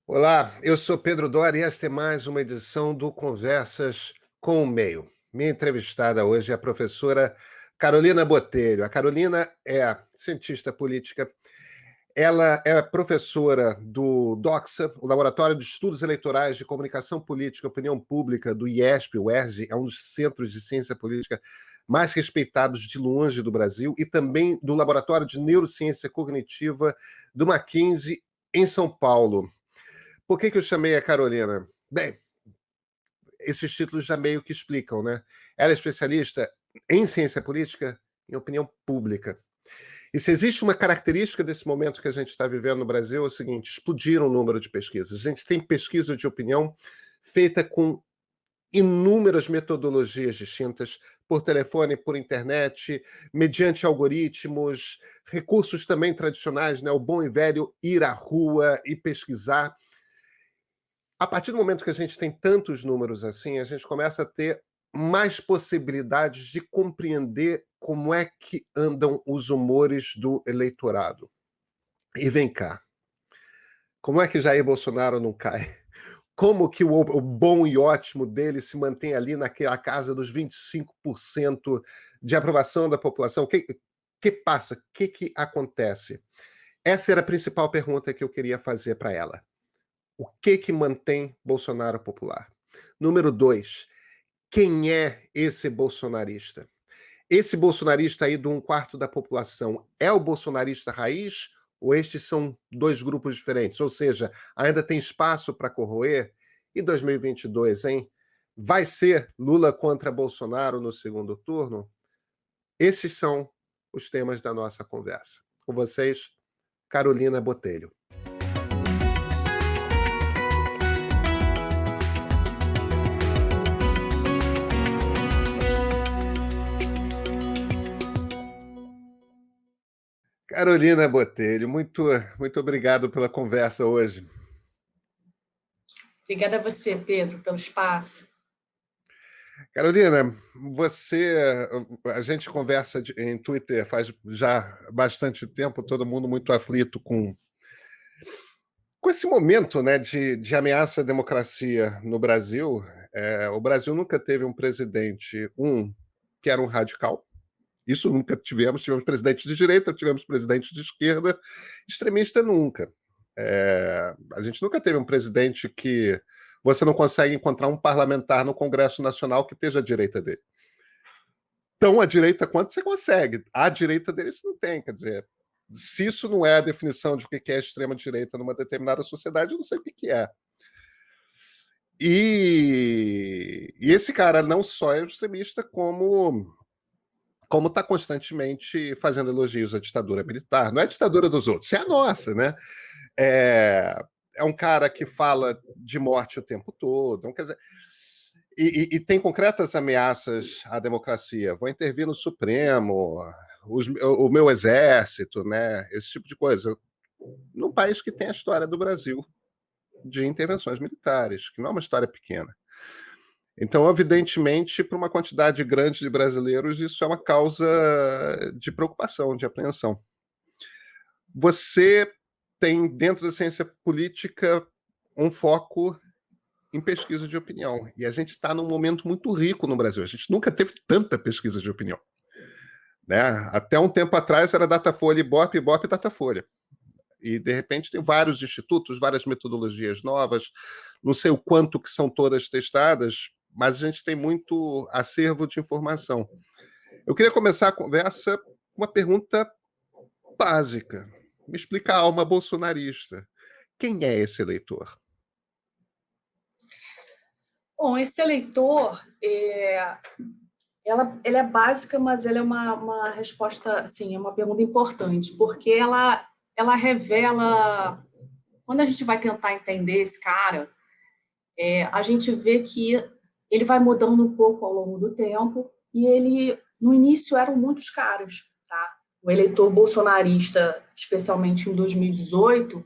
Olá, eu sou Pedro Doria e esta é mais uma edição do Conversas com o Meio. Minha entrevistada hoje é a professora Carolina Botelho. A Carolina é cientista política, ela é professora do DOCSA, o Laboratório de Estudos Eleitorais de Comunicação Política e Opinião Pública do IESP, o ERJ, é um dos centros de ciência política mais respeitados de longe do Brasil, e também do Laboratório de Neurociência Cognitiva do Mackenzie, em São Paulo. Por que eu chamei a Carolina? Bem, esses títulos já meio que explicam, né? Ela é especialista em ciência política, em opinião pública. E se existe uma característica desse momento que a gente está vivendo no Brasil, é o seguinte: explodiram o número de pesquisas. A gente tem pesquisa de opinião feita com inúmeras metodologias distintas, por telefone, por internet, mediante algoritmos, recursos também tradicionais, né? O bom e velho ir à rua e pesquisar. A partir do momento que a gente tem tantos números assim, a gente começa a ter mais possibilidades de compreender como é que andam os humores do eleitorado. E vem cá, como é que Jair Bolsonaro não cai? Como que o bom e ótimo dele se mantém ali naquela casa dos 25% de aprovação da população? O que passa? O que acontece? Essa era a principal pergunta que eu queria fazer para ela. O que mantém Bolsonaro popular? Número 2, quem é esse bolsonarista? Esse bolsonarista aí de um quarto da população é o bolsonarista raiz ou estes são dois grupos diferentes? Ou seja, ainda tem espaço para corroer? E 2022, hein? Vai ser Lula contra Bolsonaro no segundo turno? Esses são os temas da nossa conversa. Com vocês, Carolina Botelho. Carolina Botelho, muito obrigado pela conversa hoje. Obrigada a você, Pedro, pelo espaço. Carolina, a gente conversa em Twitter faz já bastante tempo, todo mundo muito aflito com esse momento, né, de ameaça à democracia no Brasil. O Brasil nunca teve um presidente, que era um radical. Isso nunca tivemos. Tivemos presidente de direita, tivemos presidente de esquerda, extremista nunca. A gente nunca teve um presidente que você não consegue encontrar um parlamentar no Congresso Nacional que esteja à direita dele. Tão à direita quanto você consegue. À direita dele isso não tem, quer dizer, se isso não é a definição de o que é extrema-direita numa determinada sociedade, eu não sei o que é. E esse cara não só é extremista, como está constantemente fazendo elogios à ditadura militar. Não é a ditadura dos outros, é a nossa, né? É um cara que fala de morte o tempo todo. Então, quer dizer, e tem concretas ameaças à democracia. Vou intervir no Supremo, o meu exército, né? Esse tipo de coisa. Num país que tem a história do Brasil de intervenções militares, que não é uma história pequena. Então, evidentemente, para uma quantidade grande de brasileiros, isso é uma causa de preocupação, de apreensão. Você tem, dentro da ciência política, um foco em pesquisa de opinião. E a gente está num momento muito rico no Brasil. A gente nunca teve tanta pesquisa de opinião. Né? Até um tempo atrás era Datafolha, Ibope, Ibope, Datafolha. E, de repente, tem vários institutos, várias metodologias novas. Não sei o quanto que são todas testadas, mas a gente tem muito acervo de informação. Eu queria começar a conversa com uma pergunta básica. Me explica a alma bolsonarista. Quem é esse eleitor? Bom, esse eleitor, ela é básica, mas ela é uma resposta, assim, é uma pergunta importante, porque ela revela, quando a gente vai tentar entender esse cara, a gente vê que ele vai mudando um pouco ao longo do tempo, e ele, no início, eram muitos caras, tá? O eleitor bolsonarista, especialmente em 2018,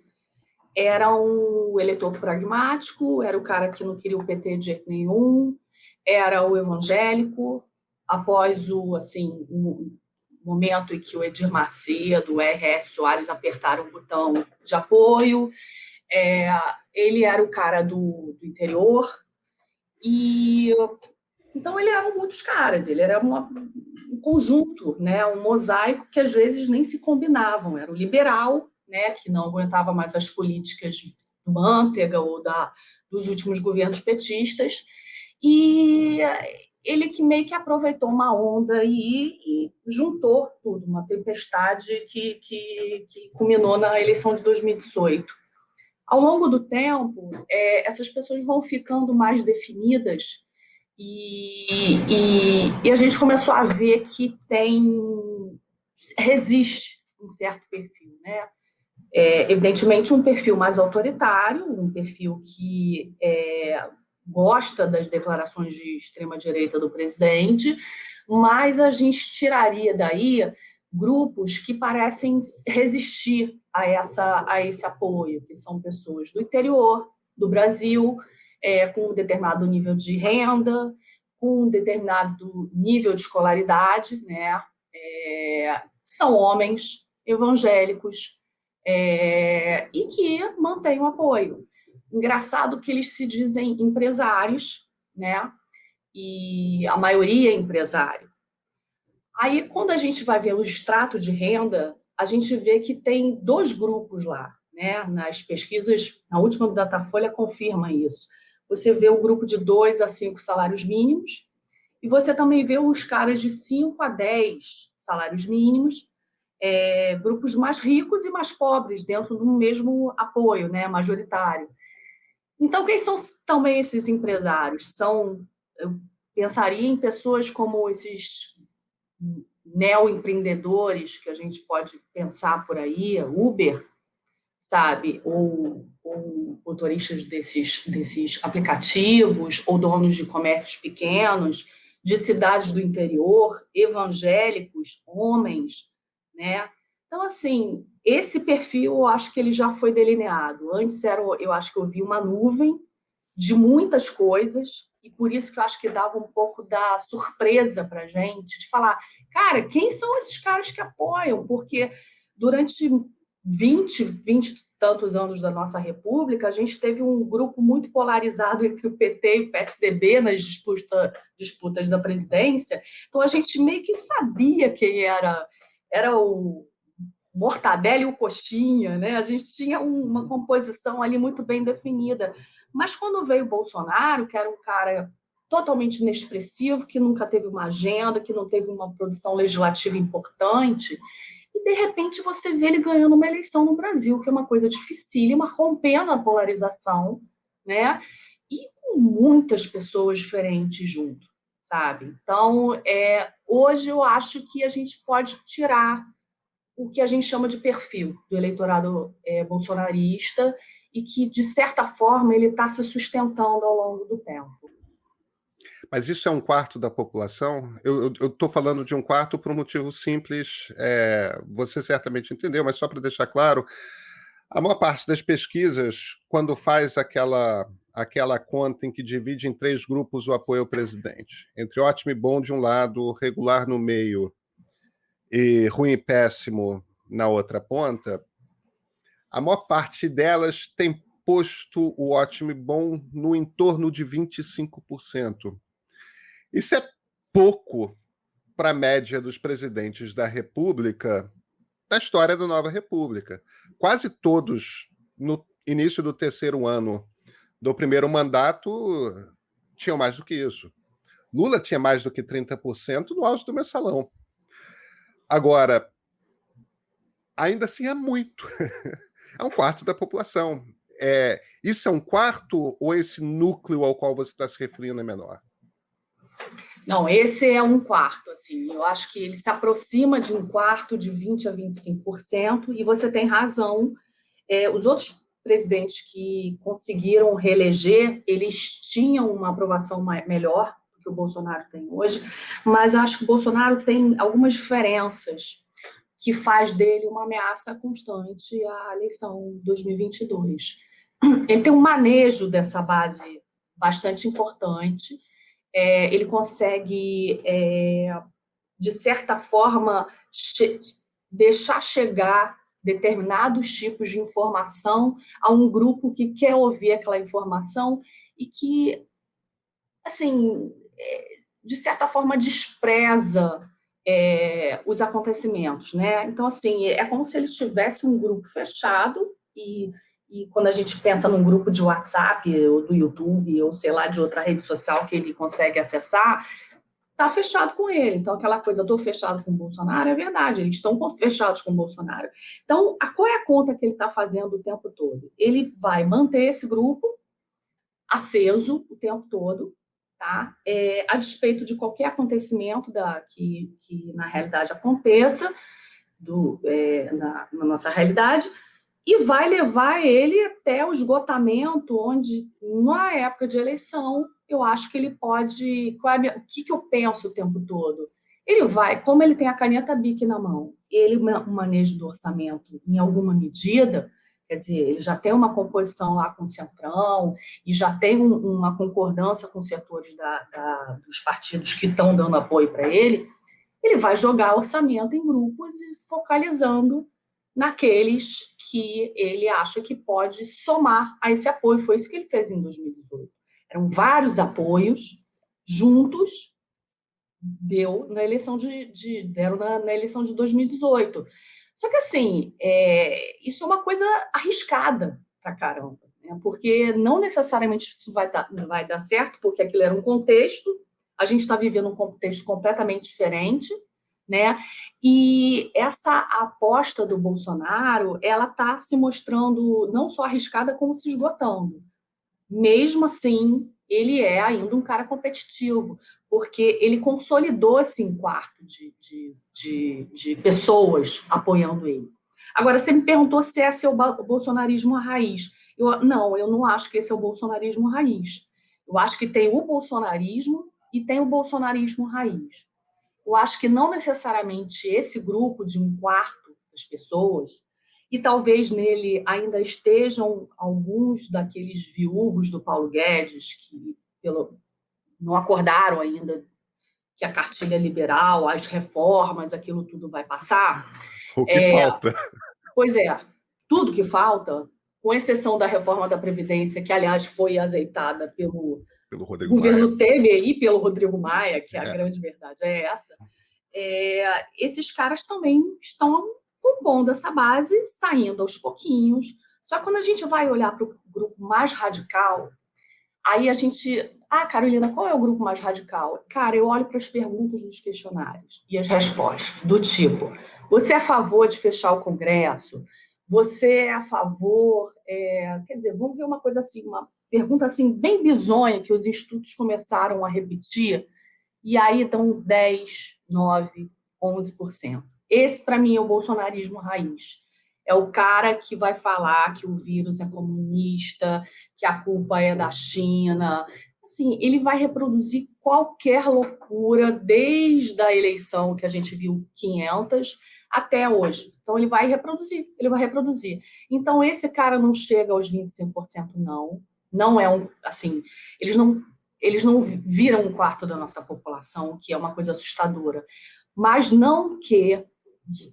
era um eleitor pragmático, era o cara que não queria o PT de jeito nenhum, era o evangélico, após o momento em que o Edir Macedo, o R.F. Soares apertaram o botão de apoio, Ele era o cara do interior, e então ele eram muitos caras, ele era um conjunto, né, um mosaico que às vezes nem se combinavam. Era o liberal, né, que não aguentava mais as políticas do Mantega ou dos últimos governos petistas, e ele que meio que aproveitou uma onda e juntou tudo, uma tempestade que culminou na eleição de 2018. Ao longo do tempo, essas pessoas vão ficando mais definidas e a gente começou a ver que resiste um certo perfil, né? Evidentemente, um perfil mais autoritário, um perfil que gosta das declarações de extrema-direita do presidente, mas a gente tiraria daí grupos que parecem resistir a esse apoio, que são pessoas do interior do Brasil, com um determinado nível de renda, com um determinado nível de escolaridade, né? São homens evangélicos, e que mantêm o apoio. Engraçado que eles se dizem empresários, né? E a maioria é empresário. Aí, quando a gente vai ver o extrato de renda, a gente vê que tem dois grupos lá, né? Nas pesquisas, na última do Datafolha confirma isso. Você vê o grupo de 2 a 5 salários mínimos, e você também vê os caras de 5 a 10 salários mínimos, grupos mais ricos e mais pobres dentro do mesmo apoio, né, majoritário. Então, quem são também esses empresários? Eu pensaria em pessoas como esses neoempreendedores que a gente pode pensar por aí, Uber, sabe? Ou motoristas desses aplicativos, ou donos de comércios pequenos, de cidades do interior, evangélicos, homens, né? Então, assim, esse perfil eu acho que ele já foi delineado. Antes eu acho que eu vi uma nuvem de muitas coisas, e por isso que eu acho que dava um pouco da surpresa para a gente, de falar, cara, quem são esses caras que apoiam? Porque durante 20 e tantos anos da nossa República, a gente teve um grupo muito polarizado entre o PT e o PSDB nas disputas da presidência, então a gente meio que sabia quem era o Mortadela e o Coxinha, né? A gente tinha uma composição ali muito bem definida. Mas quando veio o Bolsonaro, que era um cara totalmente inexpressivo, que nunca teve uma agenda, que não teve uma produção legislativa importante, e de repente você vê ele ganhando uma eleição no Brasil, que é uma coisa dificílima, rompendo a polarização, né? E com muitas pessoas diferentes junto, sabe? Então, hoje eu acho que a gente pode tirar o que a gente chama de perfil do eleitorado bolsonarista e que, de certa forma, ele está se sustentando ao longo do tempo. Mas isso é um quarto da população? Eu estou falando de um quarto por um motivo simples, você certamente entendeu, mas só para deixar claro, a maior parte das pesquisas, quando faz aquela conta em que divide em 3 grupos o apoio ao presidente, entre ótimo e bom de um lado, regular no meio e ruim e péssimo na outra ponta, a maior parte delas tem posto o ótimo e bom no entorno de 25%. Isso é pouco para a média dos presidentes da República, da história da nova República. Quase todos, no início do 3º ano do primeiro mandato, tinham mais do que isso. Lula tinha mais do que 30% no auge do mensalão. Agora, ainda assim é muito. É um quarto da população. Isso é um quarto ou esse núcleo ao qual você está se referindo é menor? Não, esse é um quarto, assim, eu acho que ele se aproxima de um quarto, de 20% a 25%, e você tem razão, os outros presidentes que conseguiram reeleger, eles tinham uma aprovação melhor do que o Bolsonaro tem hoje, mas eu acho que o Bolsonaro tem algumas diferenças que faz dele uma ameaça constante à eleição de 2022. Ele tem um manejo dessa base bastante importante, ele consegue, de certa forma, deixar chegar determinados tipos de informação a um grupo que quer ouvir aquela informação e que, assim, de certa forma, despreza os acontecimentos, né? Então, assim, é como se ele tivesse um grupo fechado e quando a gente pensa num grupo de WhatsApp ou do YouTube ou, sei lá, de outra rede social que ele consegue acessar, está fechado com ele. Então, aquela coisa, estou fechado com o Bolsonaro, é verdade, eles estão fechados com o Bolsonaro. Então, qual é a conta que ele está fazendo o tempo todo? Ele vai manter esse grupo aceso o tempo todo, tá? A despeito de qualquer acontecimento que na realidade aconteça na nossa realidade, e vai levar ele até o esgotamento, onde, na época de eleição, eu acho que ele pode... o que eu penso o tempo todo? Ele vai, como ele tem a caneta BIC na mão, ele maneja do orçamento em alguma medida, quer dizer, ele já tem uma composição lá com o Centrão e já tem uma concordância com os setores dos partidos que estão dando apoio para ele vai jogar orçamento em grupos e focalizando naqueles que ele acha que pode somar a esse apoio. Foi isso que ele fez em 2018. Eram vários apoios juntos, deu na eleição deram na eleição de 2018. Só que, assim, isso é uma coisa arriscada pra caramba, né? Porque não necessariamente isso vai dar certo, porque aquilo era um contexto, a gente está vivendo um contexto completamente diferente, né? E essa aposta do Bolsonaro, ela está se mostrando não só arriscada, como se esgotando. Mesmo assim, ele é ainda um cara competitivo, porque ele consolidou esse quarto de pessoas apoiando ele. Agora, você me perguntou se esse é o bolsonarismo raiz. Eu não acho que esse é o bolsonarismo raiz. Eu acho que tem o bolsonarismo e tem o bolsonarismo raiz. Eu acho que não necessariamente esse grupo de um quarto das pessoas, e talvez nele ainda estejam alguns daqueles viúvos do Paulo Guedes que não acordaram ainda que a cartilha liberal, as reformas, aquilo tudo vai passar. O que falta. Pois é, tudo que falta, com exceção da reforma da Previdência, que, aliás, foi azeitada pelo governo Temer e pelo Rodrigo Maia, que a grande verdade é essa, esses caras também estão compondo essa base, saindo aos pouquinhos. Só que quando a gente vai olhar para o grupo mais radical, aí a gente... Carolina, qual é o grupo mais radical? Cara, eu olho para as perguntas dos questionários e as respostas, do tipo, você é a favor de fechar o Congresso? Você é a favor... quer dizer, vamos ver uma coisa assim, uma pergunta assim, bem bizonha, que os institutos começaram a repetir, e aí dão 10, 9, 11%. Esse, para mim, é o bolsonarismo raiz. É o cara que vai falar que o vírus é comunista, que a culpa é da China. Assim, ele vai reproduzir qualquer loucura, desde a eleição, que a gente viu 500, até hoje. Então, ele vai reproduzir. Então, esse cara não chega aos 25%, não. Não é assim, eles não viram um quarto da nossa população, que é uma coisa assustadora. Mas não que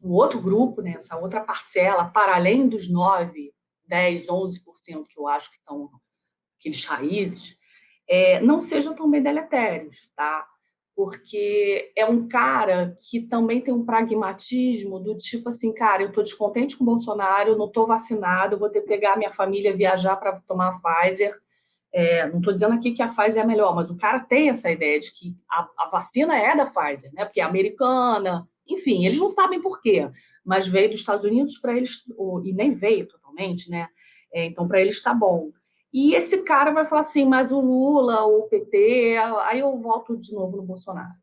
o outro grupo, né, essa outra parcela, para além dos 9, 10, 11% que eu acho que são aqueles raízes, não sejam também deletérios, tá? Porque é um cara que também tem um pragmatismo do tipo assim, cara, eu estou descontente com o Bolsonaro, eu não estou vacinado, eu vou ter que pegar minha família, viajar para tomar a Pfizer. Não estou dizendo aqui que a Pfizer é a melhor, mas o cara tem essa ideia de que a vacina é da Pfizer, né? Porque é americana, enfim, eles não sabem por quê, mas veio dos Estados Unidos para eles, e nem veio totalmente, né? Então, para eles está bom. E esse cara vai falar assim, mas o Lula, o PT, aí eu volto de novo no Bolsonaro.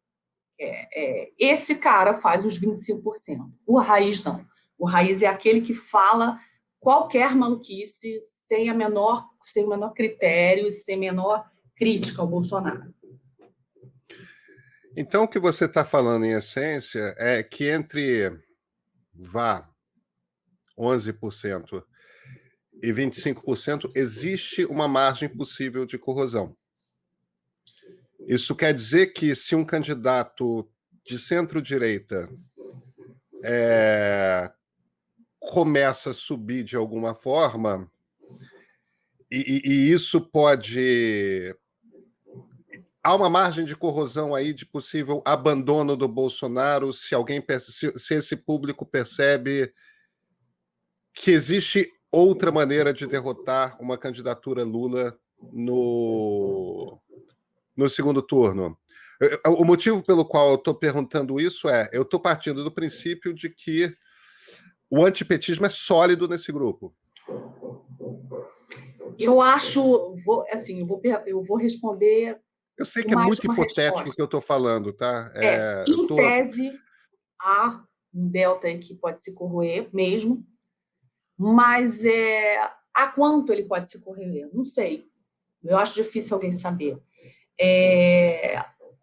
Esse cara faz os 25%. O raiz não. O raiz é aquele que fala qualquer maluquice sem o menor critério, sem a menor crítica ao Bolsonaro. Então, o que você está falando, em essência, é que entre 11% e 25% existe uma margem possível de corrosão. Isso quer dizer que se um candidato de centro-direita começa a subir de alguma forma, e isso pode... Há uma margem de corrosão aí de possível abandono do Bolsonaro se esse público percebe que existe outra maneira de derrotar uma candidatura Lula no segundo turno. O motivo pelo qual eu estou perguntando isso eu estou partindo do princípio de que o antipetismo é sólido nesse grupo. Eu acho, eu vou responder. Eu sei que é muito hipotético o que eu estou falando, tá? Em tese, há um delta aí que pode se corroer mesmo, mas a quanto ele pode se corroer? Não sei. Eu acho difícil alguém saber.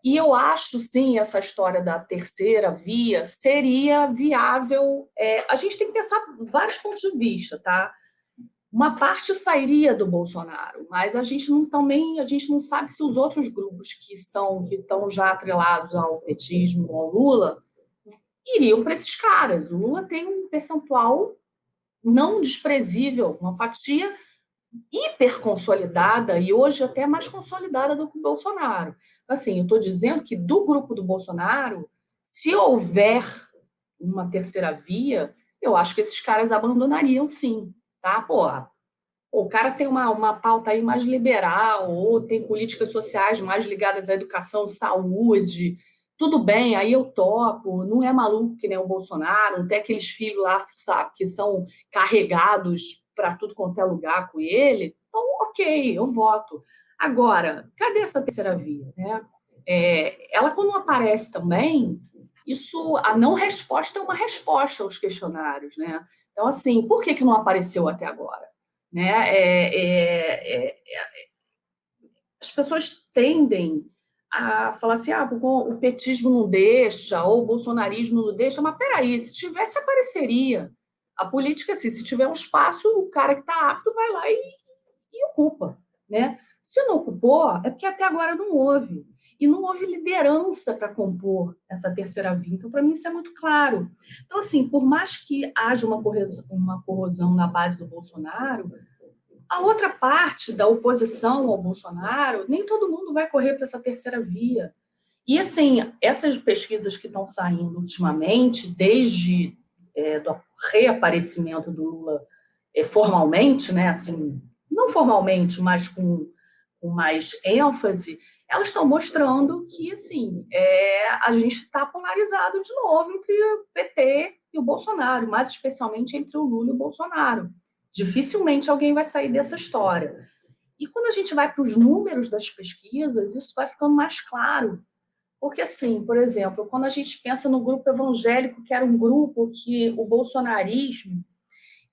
E eu acho, sim, essa história da terceira via seria viável. A gente tem que pensar vários pontos de vista, tá? Uma parte sairia do Bolsonaro, mas a gente não sabe se os outros grupos que estão já atrelados ao petismo, ao Lula, iriam para esses caras. O Lula tem um percentual não desprezível, uma fatia hiper consolidada e hoje até mais consolidada do que o Bolsonaro. Assim, eu estou dizendo que do grupo do Bolsonaro, se houver uma terceira via, eu acho que esses caras abandonariam sim, tá? Pô, o cara tem uma pauta aí mais liberal, ou tem políticas sociais mais ligadas à educação, saúde, tudo bem, aí eu topo, não é maluco que nem o Bolsonaro, não tem aqueles filhos lá, sabe, que são carregados para tudo quanto é lugar com ele, então ok, eu voto. Agora, cadê essa terceira via, né? Ela quando aparece também, a não resposta é uma resposta aos questionários, né? Então, assim, por que não apareceu até agora? Né? As pessoas tendem a falar assim, o petismo não deixa, ou o bolsonarismo não deixa, mas peraí, se tivesse, apareceria. A política, assim, se tiver um espaço, o cara que está apto vai lá e ocupa. Né? Se não ocupou, é porque até agora não houve. E não houve liderança para compor essa terceira via. Então, para mim, isso é muito claro. Então, assim, por mais que haja uma corrosão na base do Bolsonaro, a outra parte da oposição ao Bolsonaro, nem todo mundo vai correr para essa terceira via. E, assim, essas pesquisas que estão saindo ultimamente, desde do reaparecimento do Lula formalmente, né, assim, não formalmente, mas com mais ênfase, elas estão mostrando que, assim, a gente está polarizado de novo entre o PT e o Bolsonaro, mais especialmente entre o Lula e o Bolsonaro. Dificilmente alguém vai sair dessa história. E quando a gente vai para os números das pesquisas, isso vai ficando mais claro. Porque, assim, por exemplo, quando a gente pensa no grupo evangélico, que era um grupo que o bolsonarismo,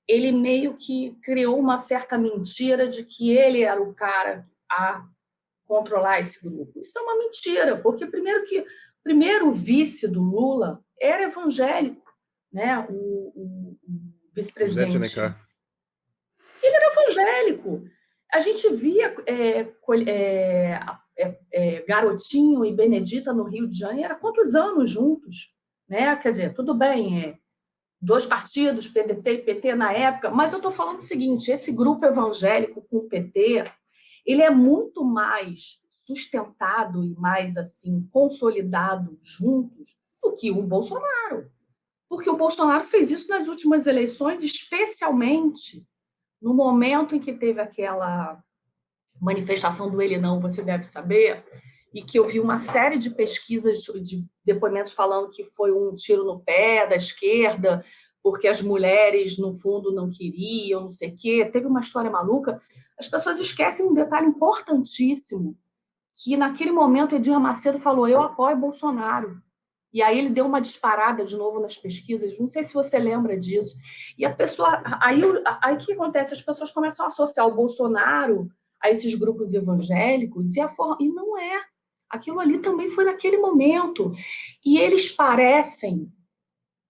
ele meio que criou uma certa mentira de que ele era o cara a controlar esse grupo. Isso é uma mentira, porque primeiro o vice do Lula era evangélico, né? O vice-presidente. Ele era evangélico. A gente via Garotinho e Benedita no Rio de Janeiro há quantos anos juntos? Né? Quer dizer, tudo bem, dois partidos, PDT e PT na época, mas eu estou falando o seguinte, esse grupo evangélico com o PT, ele é muito mais sustentado e mais assim consolidado juntos do que o Bolsonaro. Porque o Bolsonaro fez isso nas últimas eleições, especialmente no momento em que teve aquela manifestação do Ele Não, Você Deve Saber, e que eu vi uma série de pesquisas, de depoimentos falando que foi um tiro no pé da esquerda, porque as mulheres, no fundo, não queriam, não sei o quê. Teve uma história maluca. As pessoas esquecem um detalhe importantíssimo, que naquele momento o Edir Macedo falou, eu apoio Bolsonaro. E aí ele deu uma disparada de novo nas pesquisas, não sei se você lembra disso. E a pessoa... Aí o que acontece? As pessoas começam a associar o Bolsonaro a esses grupos evangélicos, e não é. Aquilo ali também foi naquele momento. E eles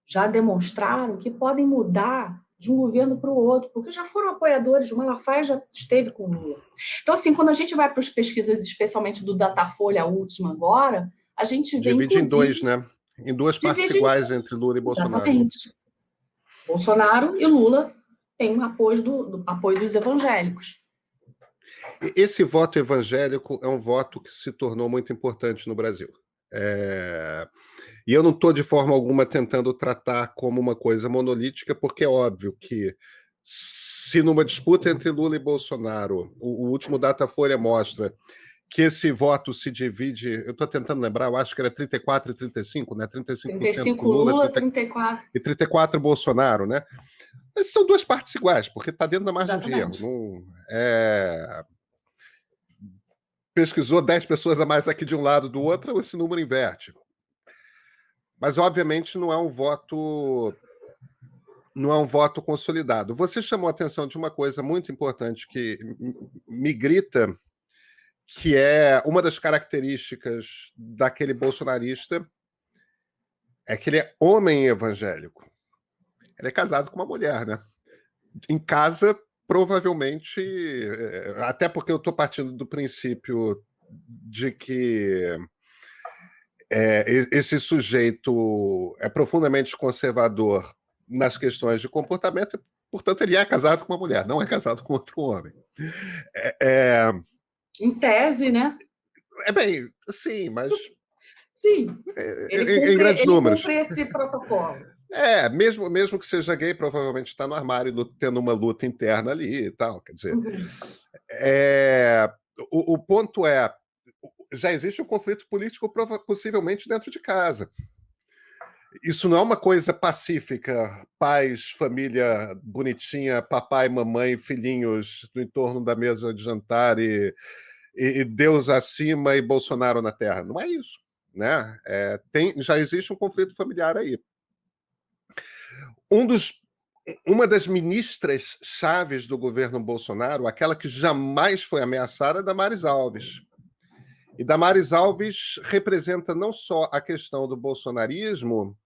já demonstraram que podem mudar de um governo para o outro, porque já foram apoiadores, o Malafaia já esteve com o Lula. Então, assim, quando a gente vai para as pesquisas, especialmente do Datafolha, a última agora, a gente vê, divide em dois, né? Em duas partes iguais entre Lula e Bolsonaro. Exatamente. Bolsonaro e Lula têm um apoio, apoio dos evangélicos. Esse voto evangélico é um voto que se tornou muito importante no Brasil. E eu não estou de forma alguma tentando tratar como uma coisa monolítica, porque é óbvio que se numa disputa entre Lula e Bolsonaro, o último Datafolha mostra que esse voto se divide, eu estou tentando lembrar, eu acho que era 34 e 35, né? 35% 35 Lula, Lula, 34. e 34% Bolsonaro, né? Mas são duas partes iguais, porque está dentro da margem de erro. Exatamente. Não, pesquisou 10 pessoas a mais aqui de um lado do outro, esse número inverte. Mas, obviamente, não é um voto consolidado. Você chamou a atenção de uma coisa muito importante que me grita, que é uma das características daquele bolsonarista, é que ele é homem evangélico. Ele é casado com uma mulher, né? Em casa, provavelmente, até porque eu estou partindo do princípio de que esse sujeito é profundamente conservador nas questões de comportamento, portanto, ele é casado com uma mulher, não é casado com outro homem. Em tese, né? Bem, sim, mas Sim, em grandes ele números. cumpre esse protocolo. Mesmo que seja gay, provavelmente está no armário tendo uma luta interna ali e tal. Quer dizer, o ponto é, já existe um conflito político possivelmente dentro de casa. Isso não é uma coisa pacífica, pais, família bonitinha, papai, mamãe, filhinhos no entorno da mesa de jantar e Deus acima e Bolsonaro na terra. Não é isso, né? Já existe um conflito familiar aí. Uma das ministras chaves do governo Bolsonaro, aquela que jamais foi ameaçada, é Damares Alves. E Damares Alves representa não só a questão do bolsonarismo,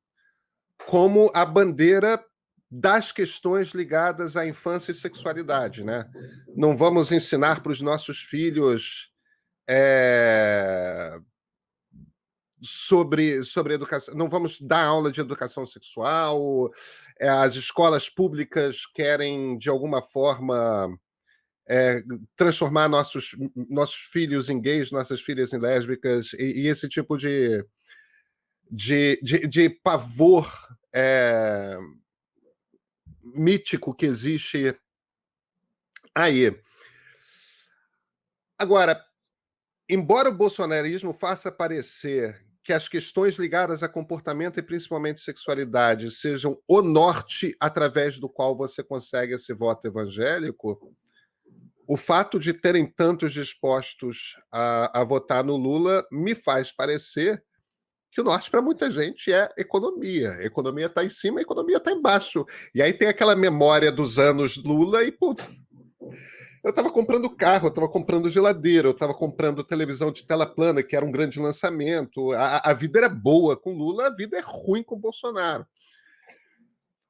como a bandeira das questões ligadas à infância e sexualidade, né? Não vamos ensinar para os nossos filhos sobre educação, não vamos dar aula de educação sexual, as escolas públicas querem, de alguma forma, transformar nossos filhos em gays, nossas filhas em lésbicas, e esse tipo de pavor mítico que existe aí. Agora, embora o bolsonarismo faça parecer que as questões ligadas a comportamento e principalmente sexualidade sejam o norte através do qual você consegue esse voto evangélico, o fato de terem tantos dispostos a votar no Lula me faz parecer que o norte para muita gente é economia. A economia está em cima, a economia está embaixo. E aí tem aquela memória dos anos Lula e, putz, eu estava comprando carro, eu estava comprando geladeira, eu estava comprando televisão de tela plana, que era um grande lançamento. A vida era boa com Lula, a vida é ruim com Bolsonaro.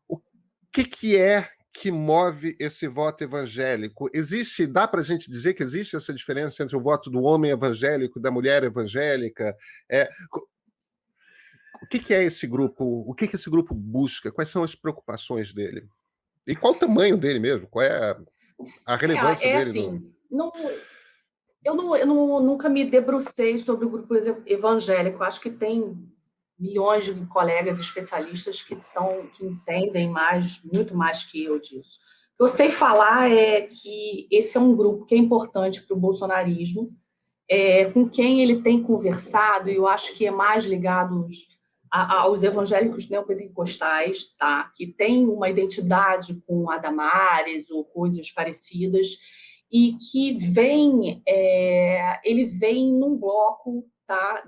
O que é que move esse voto evangélico? Dá para a gente dizer que existe essa diferença entre o voto do homem evangélico e da mulher evangélica? O que é esse grupo? O que esse grupo busca? Quais são as preocupações dele? E qual o tamanho dele mesmo? Qual é a relevância dele? Assim, eu nunca me debrucei sobre o grupo evangélico. Acho que tem milhões de colegas especialistas que entendem muito mais que eu disso. O que eu sei falar é que esse é um grupo que é importante para o bolsonarismo, com quem ele tem conversado, e eu acho que é mais ligado aos evangélicos neopentecostais, tá? Que tem uma identidade com a Damares ou coisas parecidas, e que ele vem num bloco, tá?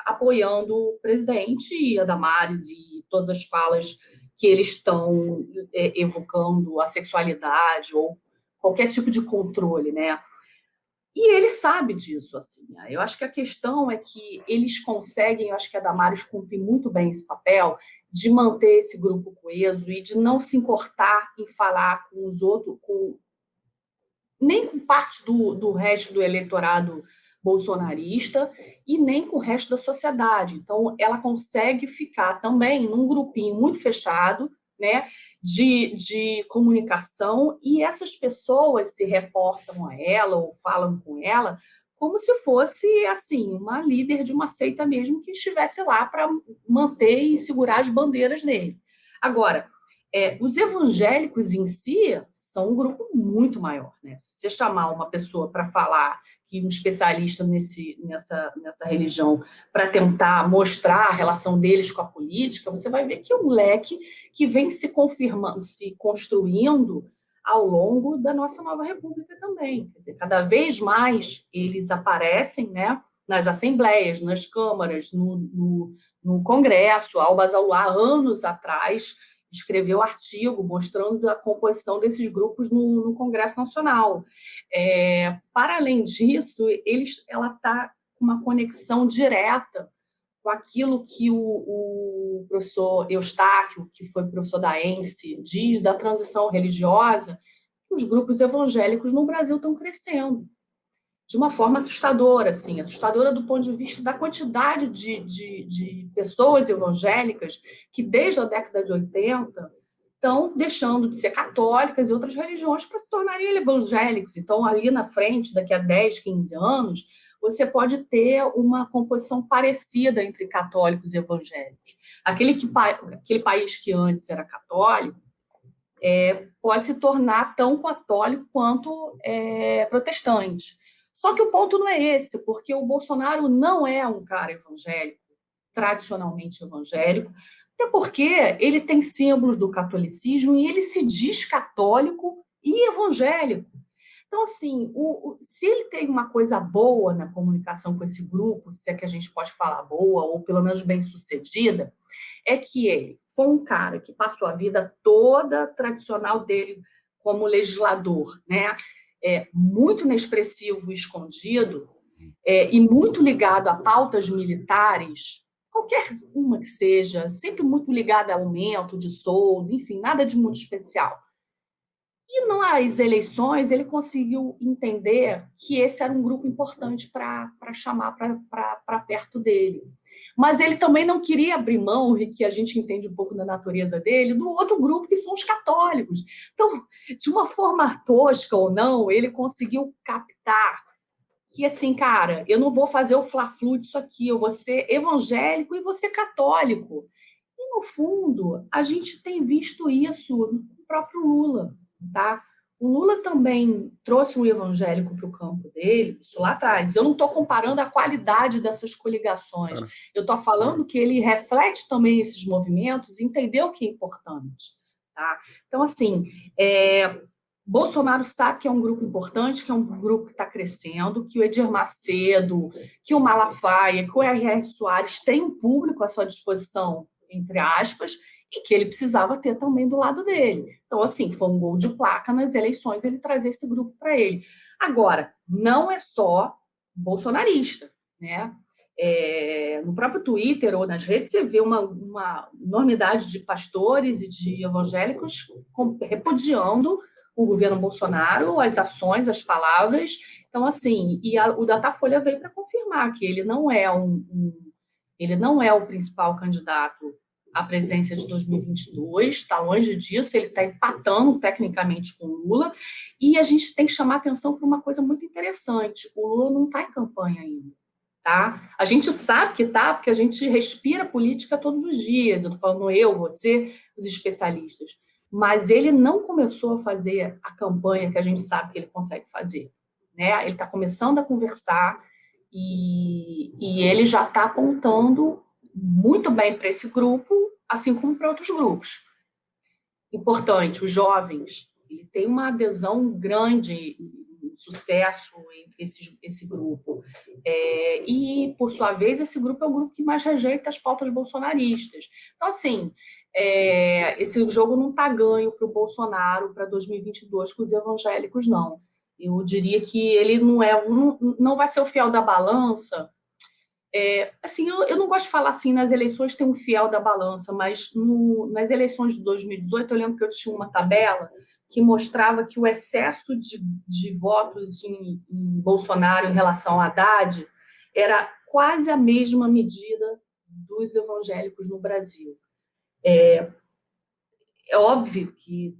Apoiando o presidente e a Damares e todas as falas que eles estão evocando a sexualidade ou qualquer tipo de controle, né? E ele sabe disso, assim. Eu acho que a questão é que eles conseguem, eu acho que a Damares cumpre muito bem esse papel de manter esse grupo coeso e de não se importar em falar com os outros, nem com parte do resto do eleitorado bolsonarista e nem com o resto da sociedade. Então, ela consegue ficar também num grupinho muito fechado, né, de comunicação, e essas pessoas se reportam a ela ou falam com ela como se fosse, assim, uma líder de uma seita mesmo que estivesse lá para manter e segurar as bandeiras dele. Agora, os evangélicos em si são um grupo muito maior, né? Se você chamar uma pessoa para falar, que um especialista nessa religião, para tentar mostrar a relação deles com a política, você vai ver que é um leque que vem se confirmando, se construindo ao longo da nossa nova república também. Quer dizer, cada vez mais eles aparecem, né, nas assembleias, nas câmaras, no Congresso. Alba Zaulá, anos atrás, escreveu artigo mostrando a composição desses grupos no Congresso Nacional. Para além disso, ela está com uma conexão direta com aquilo que o professor Eustáquio, que foi professor da ENSE, diz da transição religiosa, que os grupos evangélicos no Brasil estão crescendo de uma forma assustadora, assim, assustadora do ponto de vista da quantidade de pessoas evangélicas que, desde a década de 80, estão deixando de ser católicas e outras religiões para se tornarem evangélicos. Então, ali na frente, daqui a 10, 15 anos, você pode ter uma composição parecida entre católicos e evangélicos. Aquele país que antes era católico pode se tornar tão católico quanto protestante. Só que o ponto não é esse, porque o Bolsonaro não é um cara evangélico, tradicionalmente evangélico, até porque ele tem símbolos do catolicismo e ele se diz católico e evangélico. Então, assim, se ele tem uma coisa boa na comunicação com esse grupo, se é que a gente pode falar boa, ou pelo menos bem-sucedida, é que ele foi um cara que passou a vida toda tradicional dele como legislador, né? Muito inexpressivo e escondido, e muito ligado a pautas militares, qualquer uma que seja, sempre muito ligada a aumento de soldo, enfim, nada de muito especial. E nas eleições ele conseguiu entender que esse era um grupo importante para chamar para perto dele. Mas ele também não queria abrir mão, e que a gente entende um pouco da natureza dele, do outro grupo, que são os católicos. Então, de uma forma tosca ou não, ele conseguiu captar que, assim, cara, eu não vou fazer o fla-flu disso aqui, eu vou ser evangélico e vou ser católico. E, no fundo, a gente tem visto isso no próprio Lula, tá? O Lula também trouxe um evangélico para o campo dele, isso lá atrás. Eu não estou comparando a qualidade dessas coligações. Eu estou falando que ele reflete também esses movimentos e entendeu o que é importante. Tá? Então, assim, Bolsonaro sabe que é um grupo importante, que é um grupo que está crescendo, que o Edir Macedo, que o Malafaia, que o R.R. Soares têm um público à sua disposição, entre aspas, e que ele precisava ter também do lado dele. Então, assim, foi um gol de placa nas eleições ele trazer esse grupo para ele. Agora, não é só bolsonarista, né? No próprio Twitter ou nas redes você vê uma enormidade de pastores e de evangélicos repudiando o governo Bolsonaro, as ações, as palavras. Então, assim, o Datafolha veio para confirmar que ele não é ele não é o principal candidato à presidência de 2022, está longe disso, ele está empatando tecnicamente com o Lula, e a gente tem que chamar atenção para uma coisa muito interessante: o Lula não está em campanha ainda. Tá? A gente sabe que está, porque a gente respira política todos os dias, eu estou falando eu, você, os especialistas, mas ele não começou a fazer a campanha que a gente sabe que ele consegue fazer. Né? Ele está começando a conversar e ele já está apontando muito bem para esse grupo, assim como para outros grupos. Importante, os jovens, ele tem uma adesão grande, sucesso entre esse grupo. E, por sua vez, esse grupo é o grupo que mais rejeita as pautas bolsonaristas. Então, assim, esse jogo não está ganho para o Bolsonaro para 2022 com os evangélicos, não. Eu diria que ele não vai ser o fiel da balança. Assim, eu não gosto de falar assim, nas eleições tem um fiel da balança, mas nas eleições de 2018 eu lembro que eu tinha uma tabela que mostrava que o excesso de votos em Bolsonaro em relação ao Haddad era quase a mesma medida dos evangélicos no Brasil. é óbvio que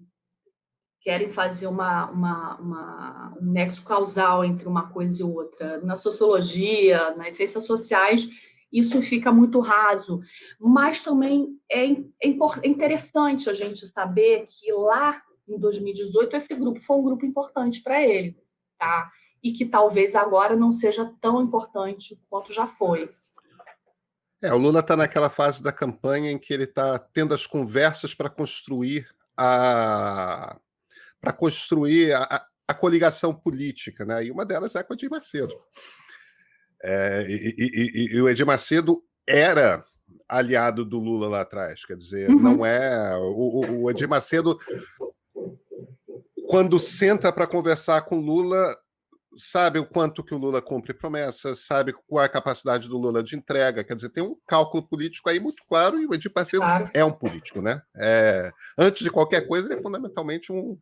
querem fazer um nexo causal entre uma coisa e outra. Na sociologia, nas ciências sociais, isso fica muito raso. Mas também é interessante a gente saber que lá em 2018 esse grupo foi um grupo importante para ele, tá? E que talvez agora não seja tão importante quanto já foi. O Lula está naquela fase da campanha em que ele está tendo as conversas para construir a coligação política, né? E uma delas é com o Edir Macedo. E o Edir Macedo era aliado do Lula lá atrás, quer dizer, não é... O Edir Macedo, quando senta para conversar com o Lula, sabe o quanto que o Lula cumpre promessas, sabe qual é a capacidade do Lula de entrega, quer dizer, tem um cálculo político aí muito claro, e o Edir Macedo é um político, né? Antes de qualquer coisa, ele é fundamentalmente um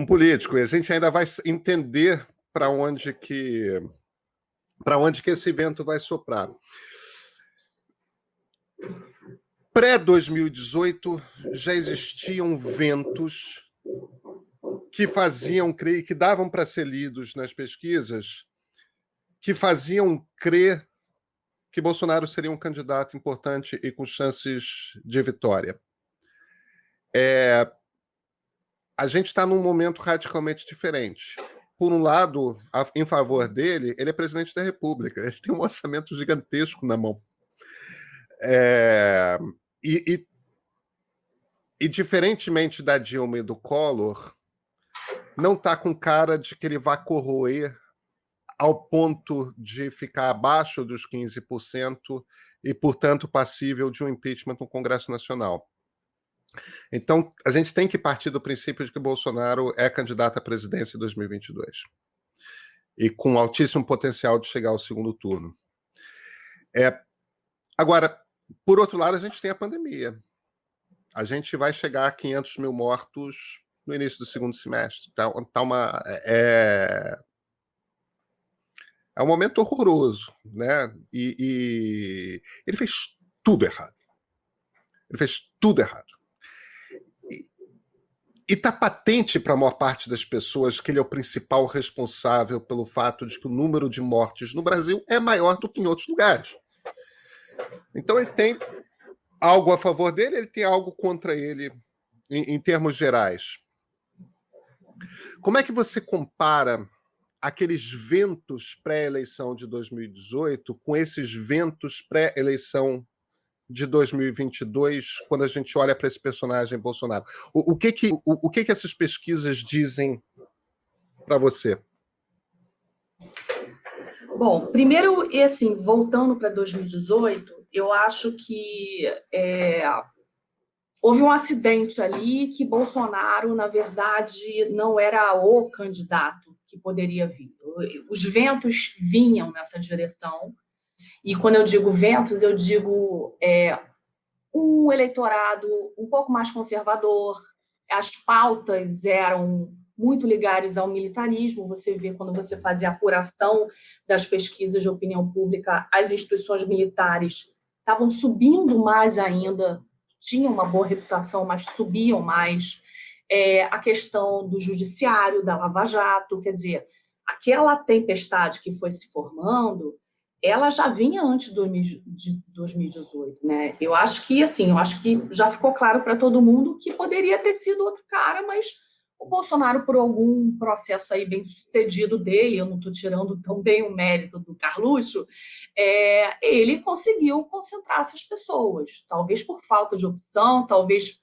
político, e a gente ainda vai entender para onde que esse vento vai soprar. Pré-2018 já existiam ventos que faziam crer, que davam para ser lidos nas pesquisas, que faziam crer que Bolsonaro seria um candidato importante e com chances de vitória. A gente está num momento radicalmente diferente. Por um lado, em favor dele, ele é presidente da República, ele tem um orçamento gigantesco na mão. E diferentemente da Dilma e do Collor, não está com cara de que ele vai corroer ao ponto de ficar abaixo dos 15% e, portanto, passível de um impeachment no Congresso Nacional. Então, a gente tem que partir do princípio de que Bolsonaro é candidato à presidência em 2022 e com altíssimo potencial de chegar ao segundo turno. Agora, por outro lado, a gente tem a pandemia. A gente vai chegar a 500 mil mortos no início do segundo semestre. É um momento horroroso, né? E ele fez tudo errado. Ele fez tudo errado. E está patente para a maior parte das pessoas que ele é o principal responsável pelo fato de que o número de mortes no Brasil é maior do que em outros lugares. Então ele tem algo a favor dele, ele tem algo contra ele em termos gerais. Como é que você compara aqueles ventos pré-eleição de 2018 com esses ventos pré-eleição de 2022, quando a gente olha para esse personagem Bolsonaro? O que essas pesquisas dizem para você? Bom, primeiro, e assim, voltando para 2018, eu acho que houve um acidente ali que Bolsonaro, na verdade, não era o candidato que poderia vir. Os ventos vinham nessa direção, e quando eu digo ventos, eu digo um eleitorado um pouco mais conservador, as pautas eram muito ligadas ao militarismo. Você vê, quando você fazia a apuração das pesquisas de opinião pública, as instituições militares estavam subindo mais ainda, tinham uma boa reputação, mas subiam mais. A questão do judiciário, da Lava Jato, quer dizer, aquela tempestade que foi se formando, ela já vinha antes de 2018, né? Eu acho que já ficou claro para todo mundo que poderia ter sido outro cara, mas o Bolsonaro, por algum processo aí bem sucedido dele, eu não estou tirando também o mérito do Carluxo, ele conseguiu concentrar essas pessoas, talvez por falta de opção, talvez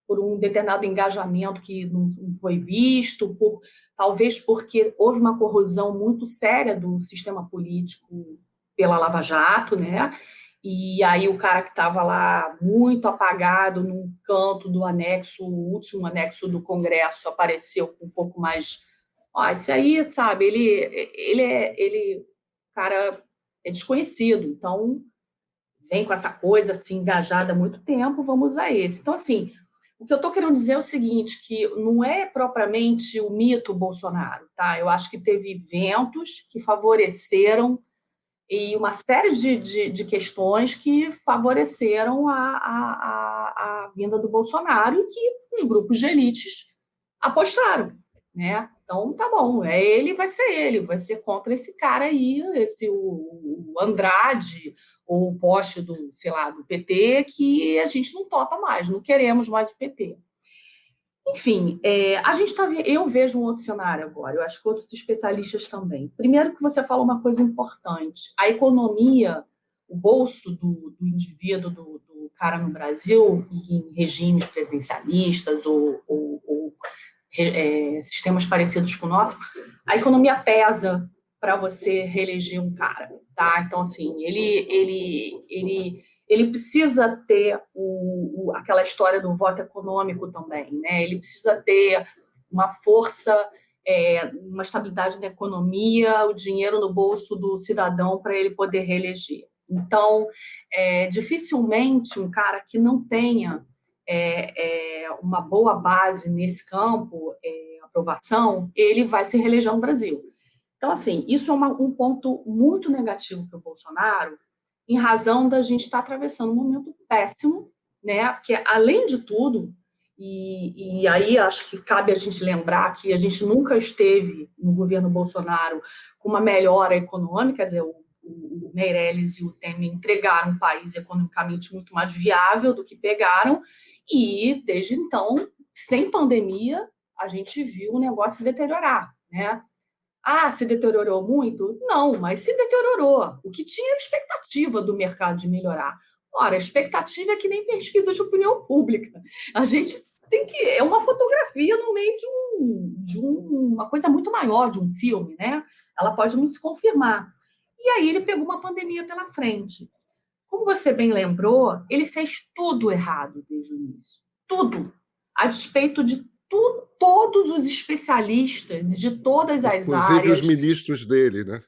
por um determinado engajamento que não foi visto, talvez porque houve uma corrosão muito séria do sistema político pela Lava Jato, né? E aí o cara que estava lá muito apagado num canto do anexo, o último anexo do Congresso, apareceu com um pouco mais... esse aí, sabe, ele cara, é desconhecido, então vem com essa coisa assim, engajada há muito tempo, vamos usar esse. Então, assim, o que eu estou querendo dizer é o seguinte, que não é propriamente o mito Bolsonaro, tá? Eu acho que teve ventos que favoreceram e uma série de questões que favoreceram a vinda do Bolsonaro e que os grupos de elites apostaram, né? Então, tá bom, ele, vai ser contra esse cara aí, o Andrade, ou o poste do, sei lá, do PT, que a gente não topa mais, não queremos mais o PT. Enfim, eu vejo um outro cenário agora, eu acho que outros especialistas também. Primeiro que você fala uma coisa importante, a economia, o bolso do indivíduo, do cara no Brasil, em regimes presidencialistas ou sistemas parecidos com o nosso, a economia pesa para você reeleger um cara, tá? Então, assim, ele precisa ter aquela história do voto econômico também, né? Ele precisa ter uma força, uma estabilidade na economia, o dinheiro no bolso do cidadão para ele poder reeleger. Então, dificilmente um cara que não tenha uma boa base nesse campo, aprovação, ele vai se reeleger no Brasil. Então, assim, isso é um ponto muito negativo para o Bolsonaro, em razão da gente estar atravessando um momento péssimo, né? Porque, além de tudo, e aí acho que cabe a gente lembrar que a gente nunca esteve no governo Bolsonaro com uma melhora econômica, quer dizer, o Meirelles e o Temer entregaram um país economicamente muito mais viável do que pegaram, e desde então, sem pandemia, a gente viu o negócio se deteriorar, né? Ah, se deteriorou muito? Não, mas se deteriorou. O que tinha era expectativa do mercado de melhorar. Ora, a expectativa é que nem pesquisa de opinião pública. A gente tem que. É uma fotografia no meio uma coisa muito maior, de um filme, né? Ela pode não se confirmar. E aí ele pegou uma pandemia pela frente. Como você bem lembrou, ele fez tudo errado desde o início. Tudo. A despeito de tudo, todos os especialistas de todas as Inclusive áreas. os ministros dele, né?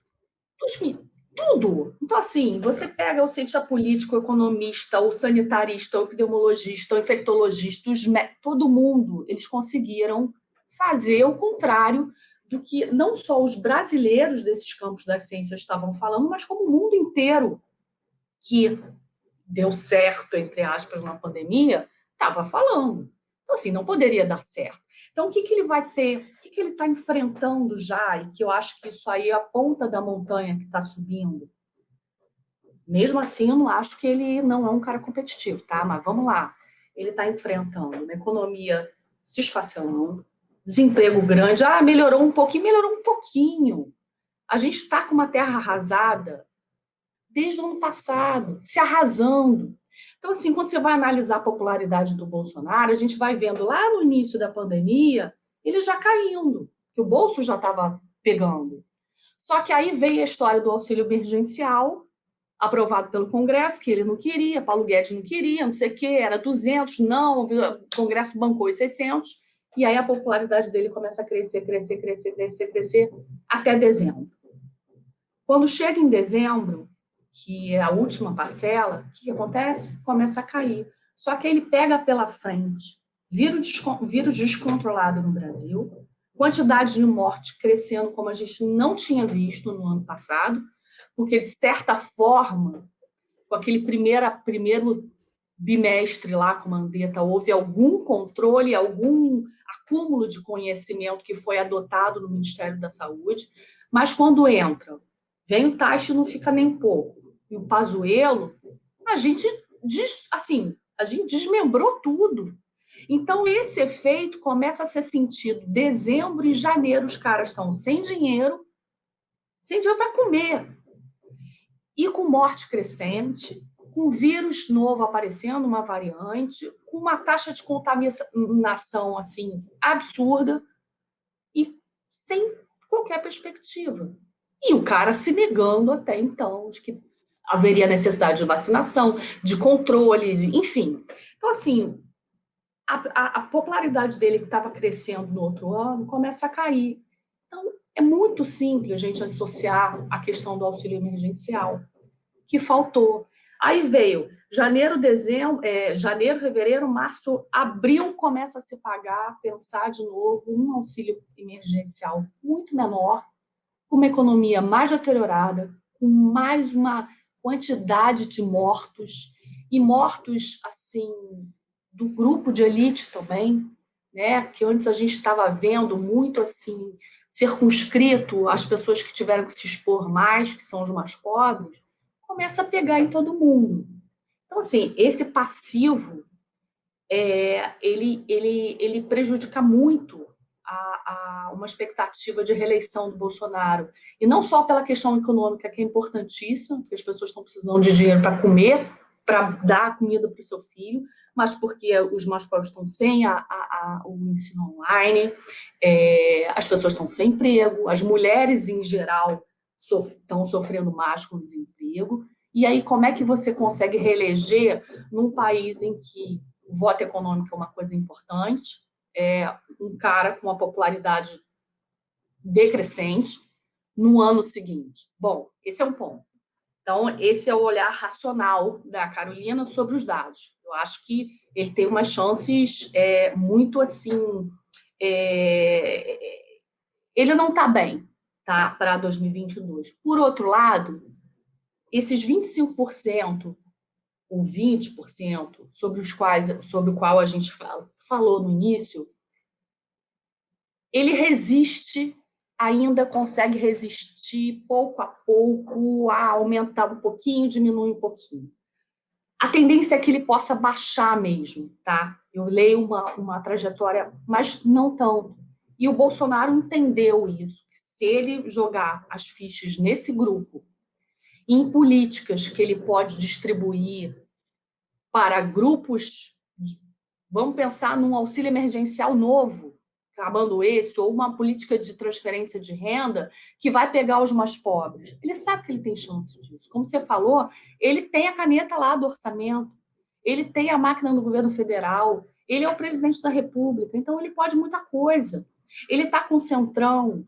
Tudo. Então, assim, você pega o cientista político, o economista, o sanitarista, o epidemiologista, o infectologista, todo mundo, eles conseguiram fazer o contrário do que não só os brasileiros desses campos das ciências estavam falando, mas como o mundo inteiro que deu certo, entre aspas, na pandemia, estava falando. Então, assim, não poderia dar certo. Então, o que ele vai ter? O que ele está enfrentando já? E que eu acho que isso aí é a ponta da montanha que está subindo. Mesmo assim, eu não acho que ele não é um cara competitivo, tá? Mas vamos lá. Ele está enfrentando uma economia se esfacelando, desemprego grande. Ah, melhorou um pouquinho. A gente está com uma terra arrasada desde o ano passado, se arrasando. Então, assim, quando você vai analisar a popularidade do Bolsonaro, a gente vai vendo lá no início da pandemia, ele já caindo, que o bolso já estava pegando. Só que aí veio a história do auxílio emergencial, aprovado pelo Congresso, que ele não queria, Paulo Guedes não queria, não sei o quê, era 200, não, o Congresso bancou os 600, e aí a popularidade dele começa a crescer, até dezembro. Quando chega em dezembro, que é a última parcela, o que acontece? Começa a cair. Só que ele pega pela frente vírus descontrolado no Brasil, quantidade de morte crescendo como a gente não tinha visto no ano passado, porque, de certa forma, com aquele primeiro bimestre lá com Mandetta, houve algum controle, algum acúmulo de conhecimento que foi adotado no Ministério da Saúde, mas quando entra, vem o Taixe e não fica nem pouco, e o Pazuello, a gente desmembrou tudo. Então, esse efeito começa a ser sentido dezembro e janeiro, os caras estão sem dinheiro para comer. E com morte crescente, com vírus novo aparecendo, uma variante, com uma taxa de contaminação assim absurda e sem qualquer perspectiva. E o cara se negando até então de que haveria necessidade de vacinação, de controle, enfim. Então, assim, a popularidade dele, que estava crescendo no outro ano, começa a cair. Então, é muito simples a gente associar a questão do auxílio emergencial, que faltou. Aí veio janeiro, fevereiro, março, abril, começa a se pagar, pensar de novo um auxílio emergencial muito menor, com uma economia mais deteriorada, com mais uma quantidade de mortos, e mortos, assim, do grupo de elite também, né? Que antes a gente estava vendo muito assim circunscrito as pessoas que tiveram que se expor mais, que são os mais pobres, começa a pegar em todo mundo. Então, assim, esse passivo, ele prejudica muito uma expectativa de reeleição do Bolsonaro. E não só pela questão econômica, que é importantíssima, porque as pessoas estão precisando de dinheiro para comer, para dar comida para o seu filho, mas porque os mais pobres estão sem o ensino online, as pessoas estão sem emprego, as mulheres, em geral, estão sofrendo mais com desemprego. E aí, como é que você consegue reeleger num país em que o voto econômico é uma coisa importante, um cara com uma popularidade decrescente no ano seguinte? Bom, esse é um ponto. Então, esse é o olhar racional da Carolina sobre os dados. Eu acho que ele tem umas chances muito assim. Ele não está bem, tá, para 2022. Por outro lado, esses 25% ou 20% sobre o qual a gente falou no início, ele resiste, ainda consegue resistir pouco a pouco, a aumentar um pouquinho, diminuir um pouquinho. A tendência é que ele possa baixar mesmo, tá? Eu leio uma trajetória, mas não tanto. E o Bolsonaro entendeu isso, que se ele jogar as fichas nesse grupo, em políticas que ele pode distribuir para grupos, vamos pensar num auxílio emergencial novo, acabando esse, ou uma política de transferência de renda que vai pegar os mais pobres. Ele sabe que ele tem chance disso. Como você falou, ele tem a caneta lá do orçamento, ele tem a máquina do governo federal, ele é o presidente da República, então ele pode muita coisa. Ele está com o Centrão.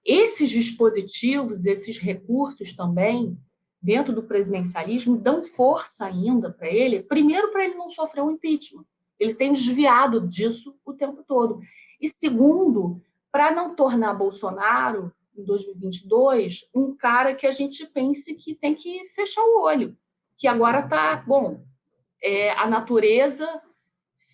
Esses dispositivos, esses recursos também, dentro do presidencialismo, dão força ainda para ele, primeiro, para ele não sofrer um impeachment. Ele tem desviado disso o tempo todo. E segundo, para não tornar Bolsonaro, em 2022, um cara que a gente pense que tem que fechar o olho, que agora está, bom, a natureza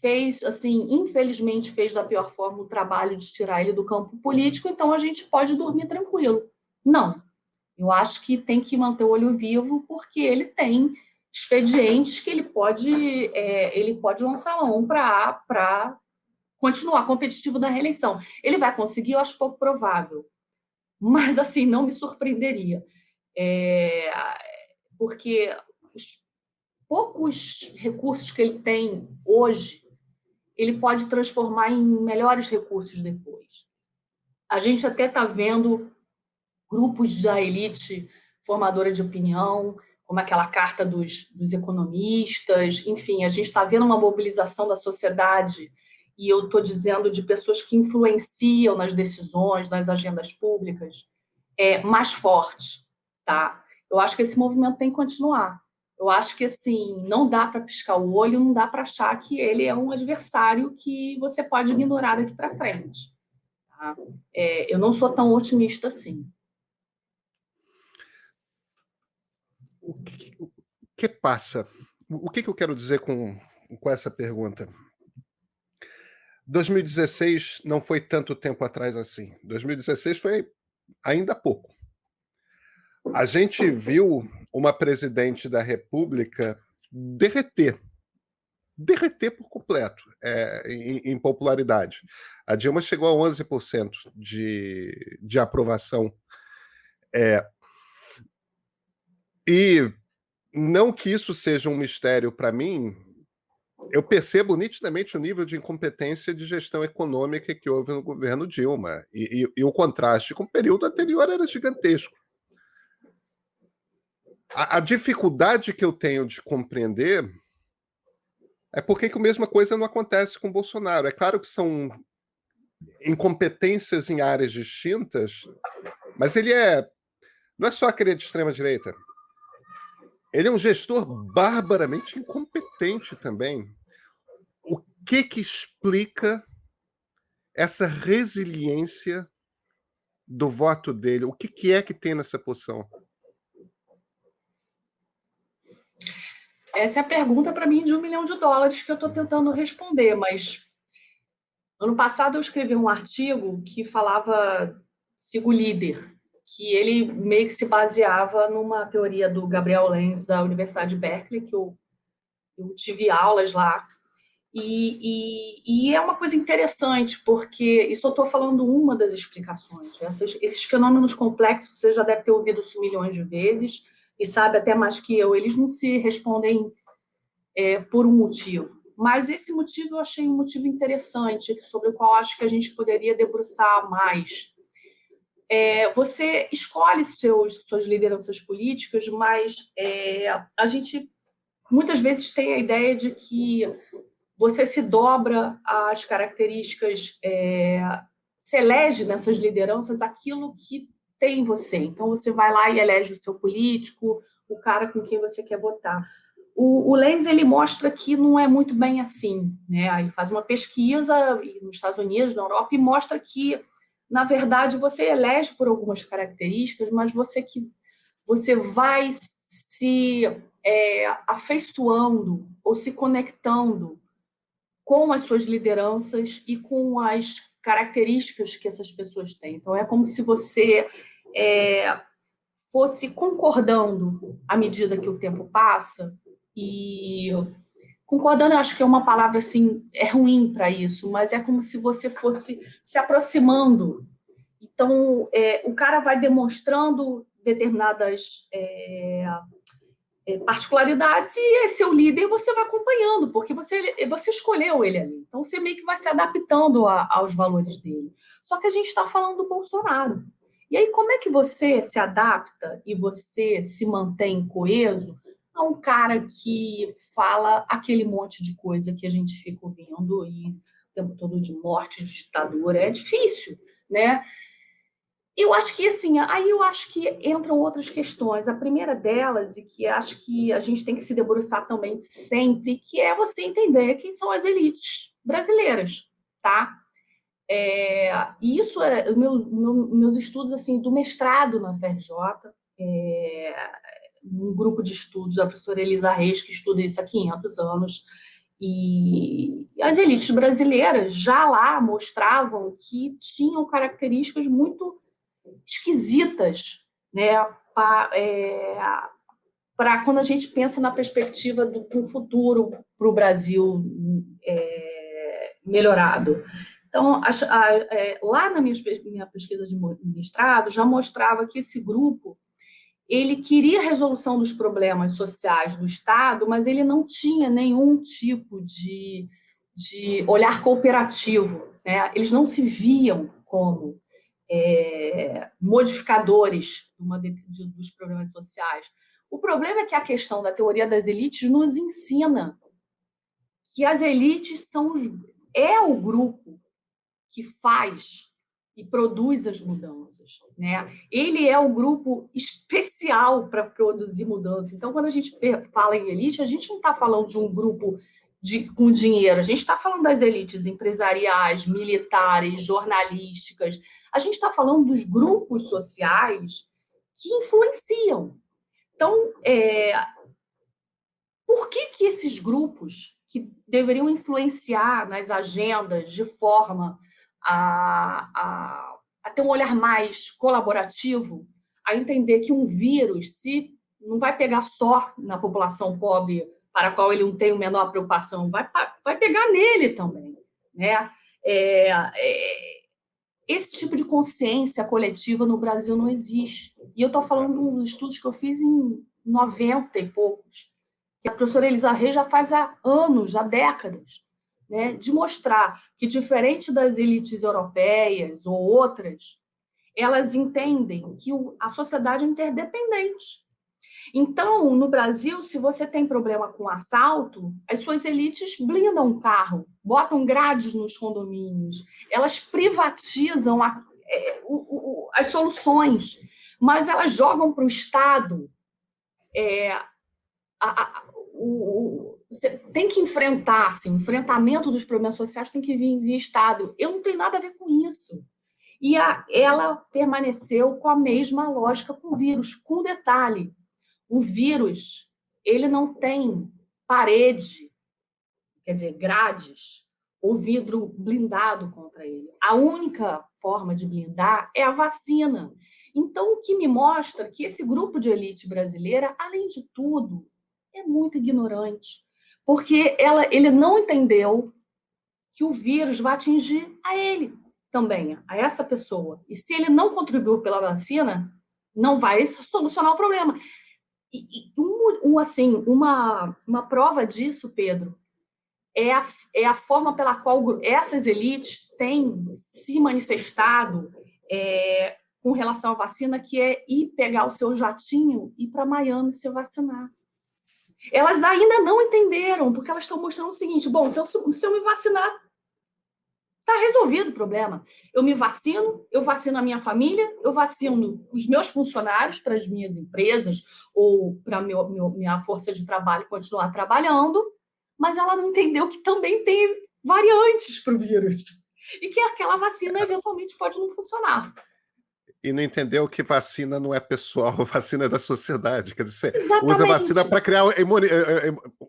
fez, assim, infelizmente, fez da pior forma o trabalho de tirar ele do campo político, então a gente pode dormir tranquilo. Não, eu acho que tem que manter o olho vivo, porque ele tem expedientes que ele pode lançar mão para continuar competitivo da reeleição. Ele vai conseguir, eu acho pouco provável, mas assim, não me surpreenderia. Porque os poucos recursos que ele tem hoje, ele pode transformar em melhores recursos depois. A gente até está vendo grupos da elite formadora de opinião, como aquela carta dos economistas, enfim, a gente está vendo uma mobilização da sociedade, e eu estou dizendo de pessoas que influenciam nas decisões, nas agendas públicas, mais forte, tá? Eu acho que esse movimento tem que continuar. Eu acho que, assim, não dá para piscar o olho, não dá para achar que ele é um adversário que você pode ignorar daqui para frente. Tá? Eu não sou tão otimista assim. O que passa? O que eu quero dizer com essa pergunta? 2016 não foi tanto tempo atrás assim. 2016 foi ainda pouco. A gente viu uma presidente da República derreter por completo em popularidade. A Dilma chegou a 11% de aprovação. E não que isso seja um mistério para mim, eu percebo nitidamente o nível de incompetência de gestão econômica que houve no governo Dilma. E o contraste com o período anterior era gigantesco. A dificuldade que eu tenho de compreender é por que a mesma coisa não acontece com o Bolsonaro. É claro que são incompetências em áreas distintas, mas ele não é só aquele de extrema-direita. Ele é um gestor barbaramente incompetente também. O que explica essa resiliência do voto dele? O que é que tem nessa posição? Essa é a pergunta para mim de US$ 1 milhão que eu estou tentando responder, mas ano passado eu escrevi um artigo que falava Sigo Líder, que ele meio que se baseava numa teoria do Gabriel Lenz, da Universidade de Berkeley, que eu tive aulas lá. E é uma coisa interessante, porque isso eu estou falando uma das explicações. Esses fenômenos complexos, você já deve ter ouvido isso milhões de vezes, e sabe até mais que eu, eles não se respondem por um motivo. Mas esse motivo eu achei um motivo interessante, sobre o qual acho que a gente poderia debruçar mais. Você escolhe suas lideranças políticas, mas a gente muitas vezes tem a ideia de que você se dobra às características, se elege nessas lideranças aquilo que tem em você. Então, você vai lá e elege o seu político, o cara com quem você quer votar. O Lenz, ele mostra que não é muito bem assim, né? Ele faz uma pesquisa nos Estados Unidos, na Europa, e mostra que, na verdade, você elege por algumas características, mas você vai se afeiçoando ou se conectando com as suas lideranças e com as características que essas pessoas têm. Então, é como se você fosse concordando à medida que o tempo passa, e concordando, eu acho que é uma palavra assim, é ruim para isso, mas é como se você fosse se aproximando. Então, o cara vai demonstrando determinadas particularidades e é seu líder, você vai acompanhando, porque você escolheu ele ali. Então, você meio que vai se adaptando aos valores dele. Só que a gente está falando do Bolsonaro. E aí, como é que você se adapta e você se mantém coeso a um cara que fala aquele monte de coisa que a gente fica ouvindo e o tempo todo de morte, de ditadura? É difícil, né? Eu acho que, assim, aí eu acho que entram outras questões. A primeira delas, e que acho que a gente tem que se debruçar também sempre, que é você entender quem são as elites brasileiras, tá? E isso é meus estudos, assim, do mestrado na FRJ, um grupo de estudos da professora Elisa Reis, que estuda isso há 500 anos, e as elites brasileiras já lá mostravam que tinham características muito esquisitas, né, para quando a gente pensa na perspectiva do futuro para o Brasil melhorado. Então, lá na minha pesquisa de mestrado, já mostrava que esse grupo ele queria a resolução dos problemas sociais do Estado, mas ele não tinha nenhum tipo de olhar cooperativo, né? Eles não se viam como modificadores dos problemas sociais. O problema é que a questão da teoria das elites nos ensina que as elites é o grupo que faz e produz as mudanças, né? Ele é o grupo especial para produzir mudanças. Então, quando a gente fala em elite, a gente não está falando de um grupo com dinheiro, a gente está falando das elites empresariais, militares, jornalísticas. A gente está falando dos grupos sociais que influenciam. Então, por que esses grupos que deveriam influenciar nas agendas de forma a ter um olhar mais colaborativo, a entender que um vírus, se não vai pegar só na população pobre para a qual ele não tem a menor preocupação, vai pegar nele também, né? Esse tipo de consciência coletiva no Brasil não existe. E eu estou falando dos estudos que eu fiz em 90 e poucos, que a professora Elisa Reis já faz há anos, há décadas, né, de mostrar que, diferente das elites europeias ou outras, elas entendem que a sociedade é interdependente. Então, no Brasil, se você tem problema com assalto, as suas elites blindam o carro, botam grades nos condomínios, elas privatizam as soluções, mas elas jogam para o Estado. Você tem que enfrentar, assim, o enfrentamento dos problemas sociais tem que vir via Estado. Eu não tenho nada a ver com isso. E ela permaneceu com a mesma lógica com o vírus, com detalhe. O vírus, ele não tem parede, quer dizer, grades, ou vidro blindado contra ele. A única forma de blindar é a vacina. Então, o que me mostra que esse grupo de elite brasileira, além de tudo, é muito ignorante, porque ele não entendeu que o vírus vai atingir a ele também, a essa pessoa. E se ele não contribuiu pela vacina, não vai solucionar o problema. Assim, uma prova disso, Pedro, é a forma pela qual essas elites têm se manifestado com relação à vacina, que é ir pegar o seu jatinho e ir para Miami se vacinar. Elas ainda não entenderam, porque elas estão mostrando o seguinte: bom, se eu me vacinar, está resolvido o problema. Eu me vacino, eu vacino a minha família, eu vacino os meus funcionários para as minhas empresas ou para minha força de trabalho continuar trabalhando, mas ela não entendeu que também tem variantes para o vírus e que aquela vacina eventualmente pode não funcionar. E não entendeu que vacina não é pessoal, vacina é da sociedade. Quer dizer, você Exatamente. usa vacina para criar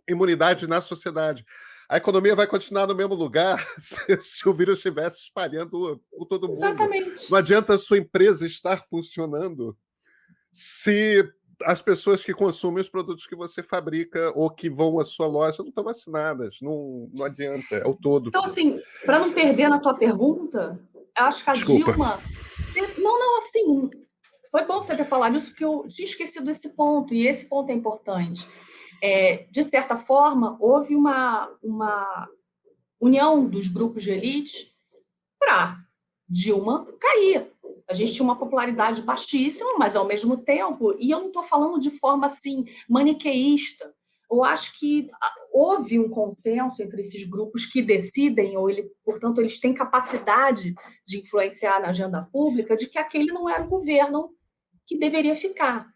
imunidade na sociedade. A economia vai continuar no mesmo lugar se o vírus estivesse espalhando por todo mundo. Exatamente. Não adianta a sua empresa estar funcionando se as pessoas que consumem os produtos que você fabrica ou que vão à sua loja não estão vacinadas. Não adianta, é o todo. Então, assim, para não perder na tua pergunta, acho que a Desculpa. Dilma... Não, assim, foi bom você ter falado isso, porque eu tinha esquecido esse ponto, e esse ponto é importante. De certa forma, houve uma união dos grupos de elite para Dilma cair. A gente tinha uma popularidade baixíssima, mas ao mesmo tempo, e eu não estou falando de forma assim maniqueísta, eu acho que houve um consenso entre esses grupos que decidem, portanto, eles têm capacidade de influenciar na agenda pública, de que aquele não era o governo que deveria ficar.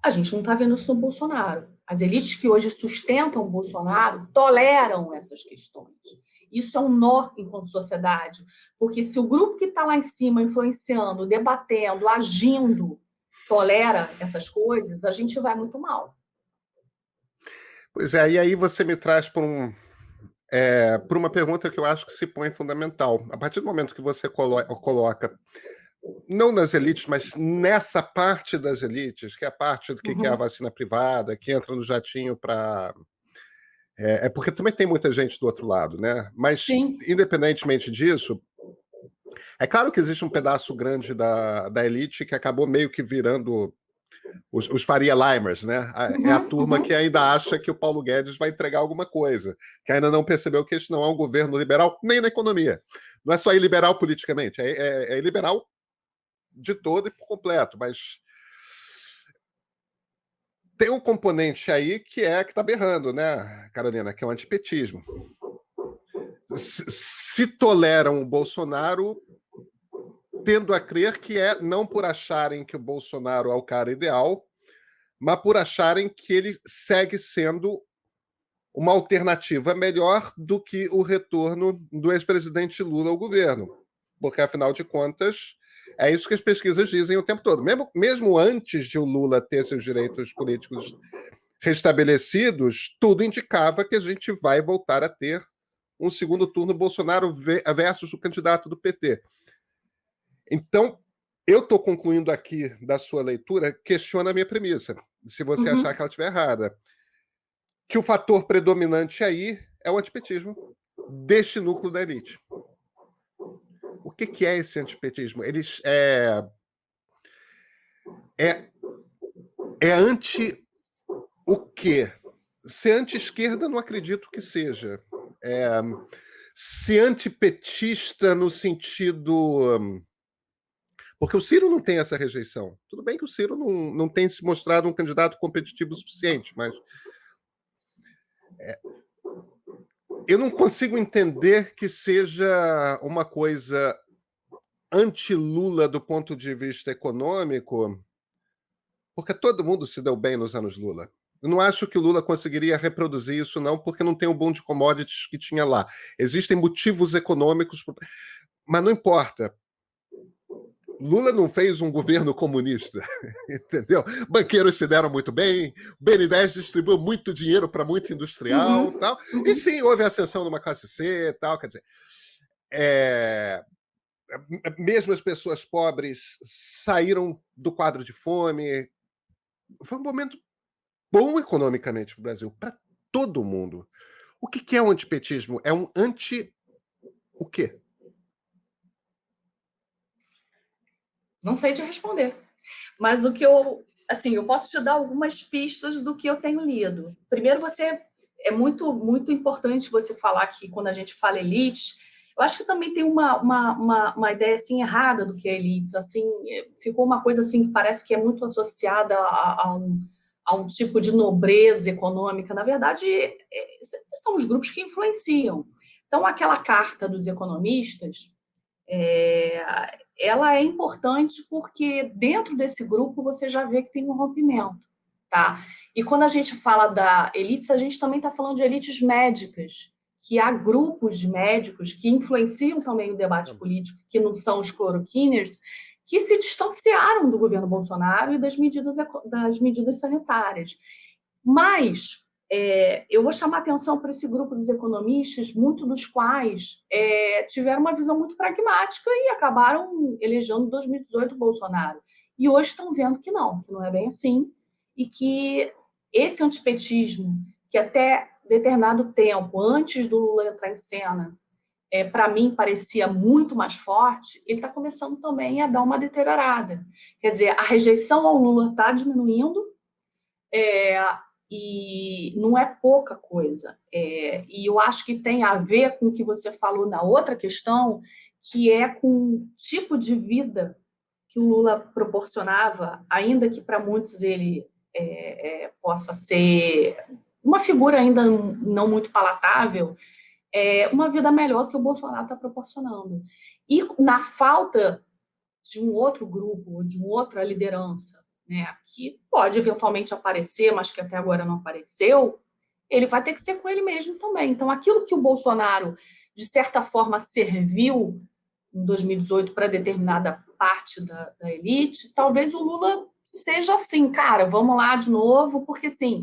A gente não está vendo isso no Bolsonaro. As elites que hoje sustentam o Bolsonaro toleram essas questões. Isso é um nó enquanto sociedade, porque se o grupo que está lá em cima influenciando, debatendo, agindo, tolera essas coisas, a gente vai muito mal. Pois é, e aí você me traz por uma pergunta que eu acho que se põe fundamental. A partir do momento que você coloca, não nas elites, mas nessa parte das elites, que é a parte do que é a vacina privada, que entra no jatinho para... porque também tem muita gente do outro lado, né? Mas, sim, independentemente disso, é claro que existe um pedaço grande da elite que acabou meio que virando os Faria Limers, né? É a turma que ainda acha que o Paulo Guedes vai entregar alguma coisa, que ainda não percebeu que este não é um governo liberal, nem na economia. Não é só liberal politicamente, é liberal de todo e por completo, mas tem um componente aí que está berrando, né, Carolina, que é o antipetismo. Se toleram o Bolsonaro, tendo a crer que não por acharem que o Bolsonaro é o cara ideal, mas por acharem que ele segue sendo uma alternativa melhor do que o retorno do ex-presidente Lula ao governo. Porque, afinal de contas, é isso que as pesquisas dizem o tempo todo. Mesmo antes de o Lula ter seus direitos políticos restabelecidos, tudo indicava que a gente vai voltar a ter um segundo turno Bolsonaro versus o candidato do PT. Então, eu estou concluindo aqui da sua leitura, questiona a minha premissa, se você achar que ela estiver errada. Que o fator predominante aí é o antipetismo deste núcleo da elite. O que é esse antipetismo? Eles anti o quê? Ser anti-esquerda não acredito que seja. Ser antipetista no sentido... Porque o Ciro não tem essa rejeição. Tudo bem que o Ciro não tem se mostrado um candidato competitivo o suficiente, mas eu não consigo entender que seja uma coisa anti-Lula do ponto de vista econômico, porque todo mundo se deu bem nos anos Lula. Eu não acho que o Lula conseguiria reproduzir isso, não, porque não tem o boom de commodities que tinha lá. Existem motivos econômicos, mas não importa. Lula não fez um governo comunista, entendeu? Banqueiros se deram muito bem, o BNDES distribuiu muito dinheiro para muito industrial, Uhum, tal. E uhum. sim, houve ascensão numa classe C, tal. Quer dizer, é, mesmo as pessoas pobres saíram do quadro de fome. Foi um momento bom economicamente para o Brasil, para todo mundo. O que é o antipetismo? É um anti o quê? Não sei te responder. Mas o que eu, assim, eu posso te dar algumas pistas do que eu tenho lido. Primeiro, é muito importante você falar que quando a gente fala elite, eu acho que também tem uma ideia assim errada do que é elite. Assim, ficou uma coisa assim que parece que é muito associada a um tipo de nobreza econômica. Na verdade, são os grupos que influenciam. Então, aquela carta dos economistas, é, ela é importante porque dentro desse grupo você já vê que tem um rompimento, tá? E quando a gente fala da elites, a gente também está falando de elites médicas, que há grupos de médicos que influenciam também o debate político, que não são os cloroquiners, que se distanciaram do governo Bolsonaro e das medidas sanitárias. Mas eu vou chamar atenção para esse grupo dos economistas, muitos dos quais tiveram uma visão muito pragmática e acabaram elegendo em 2018 o Bolsonaro. E hoje estão vendo que não é bem assim, e que esse antipetismo, que até determinado tempo, antes do Lula entrar em cena, para mim parecia muito mais forte, ele está começando também a dar uma deteriorada. Quer dizer, a rejeição ao Lula está diminuindo, é, e não é pouca coisa. E eu acho que tem a ver com o que você falou na outra questão, que é com o tipo de vida que o Lula proporcionava, ainda que para muitos ele possa ser uma figura ainda não muito palatável, uma vida melhor que o Bolsonaro está proporcionando. E na falta de um outro grupo, de uma outra liderança, né, que pode eventualmente aparecer, mas que até agora não apareceu, ele vai ter que ser com ele mesmo também. Então, aquilo que o Bolsonaro, de certa forma, serviu em 2018 para determinada parte da elite, talvez o Lula seja assim, cara, vamos lá de novo, porque sim,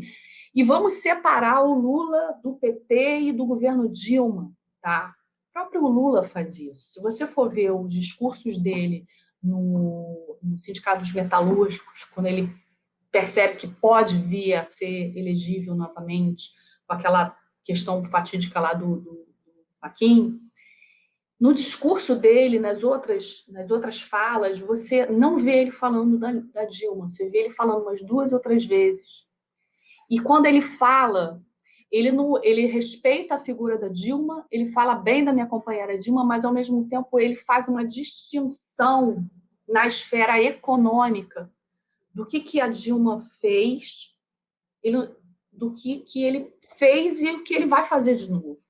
e vamos separar o Lula do PT e do governo Dilma, tá? O próprio Lula faz isso. Se você for ver os discursos dele no Sindicato dos Metalúrgicos, quando ele percebe que pode vir a ser elegível novamente, com aquela questão fatídica lá do Fachin, no discurso dele, nas outras falas, você não vê ele falando da Dilma, você vê ele falando umas 2 ou 3 vezes. E quando ele fala, ele respeita a figura da Dilma, ele fala bem da minha companheira Dilma, mas ao mesmo tempo ele faz uma distinção na esfera econômica do que a Dilma fez, ele, do que ele fez e o que ele vai fazer de novo.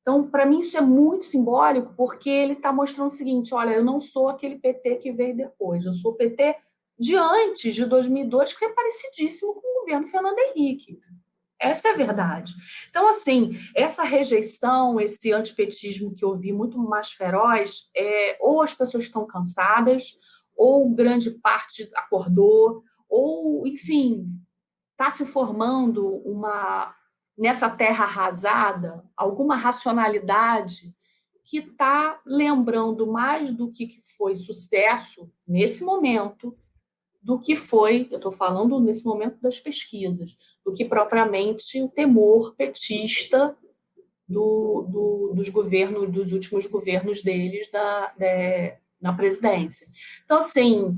Então, para mim, isso é muito simbólico, porque ele está mostrando o seguinte: olha, eu não sou aquele PT que veio depois, eu sou o PT de antes de 2002, que é parecidíssimo com o governo Fernando Henrique. Essa é a verdade. Então, assim, essa rejeição, esse antipetismo que eu vi muito mais feroz, ou as pessoas estão cansadas, ou grande parte acordou, ou, enfim, está se formando nessa terra arrasada, alguma racionalidade que está lembrando mais do que foi sucesso nesse momento do que foi, eu estou falando nesse momento das pesquisas, do que propriamente o temor petista dos governos, dos últimos governos deles na presidência. Então, assim,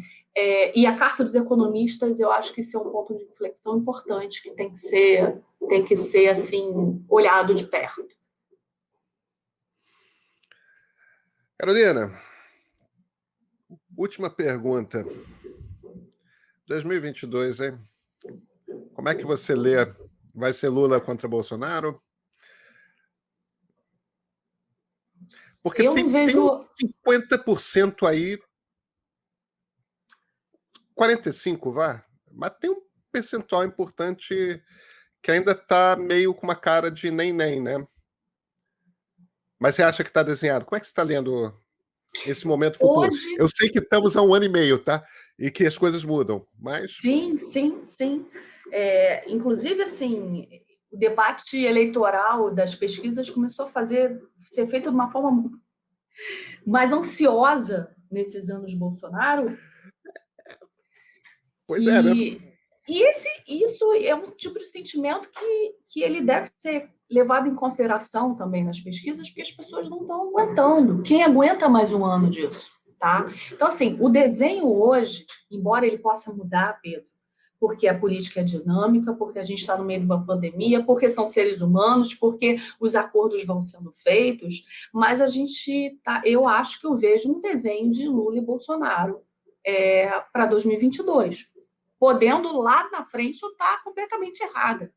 e a Carta dos Economistas, eu acho que isso é um ponto de inflexão importante que tem que ser assim, olhado de perto. Carolina, última pergunta. 2022, hein? Como é que você lê? Vai ser Lula contra Bolsonaro? Porque Eu não tem uns vejo. 50% aí, 45%, vá, mas tem um percentual importante que ainda está meio com uma cara de nem, né? Mas você acha que está desenhado? Como é que você está lendo esse momento futuro. Hoje, Eu sei que estamos há 1 ano e meio, tá? E que as coisas mudam, mas sim, sim, sim. Inclusive, assim, o debate eleitoral das pesquisas começou a ser feito de uma forma mais ansiosa nesses anos Bolsonaro, pois é, né? e, isso é um tipo de sentimento que ele deve ser levado em consideração também nas pesquisas, porque as pessoas não estão aguentando. Quem aguenta mais um ano disso, tá? Então, assim, o desenho hoje, embora ele possa mudar, Pedro, porque a política é dinâmica, porque a gente está no meio de uma pandemia, porque são seres humanos, porque os acordos vão sendo feitos, mas eu acho que eu vejo um desenho de Lula e Bolsonaro para 2022, podendo lá na frente eu estar completamente errada.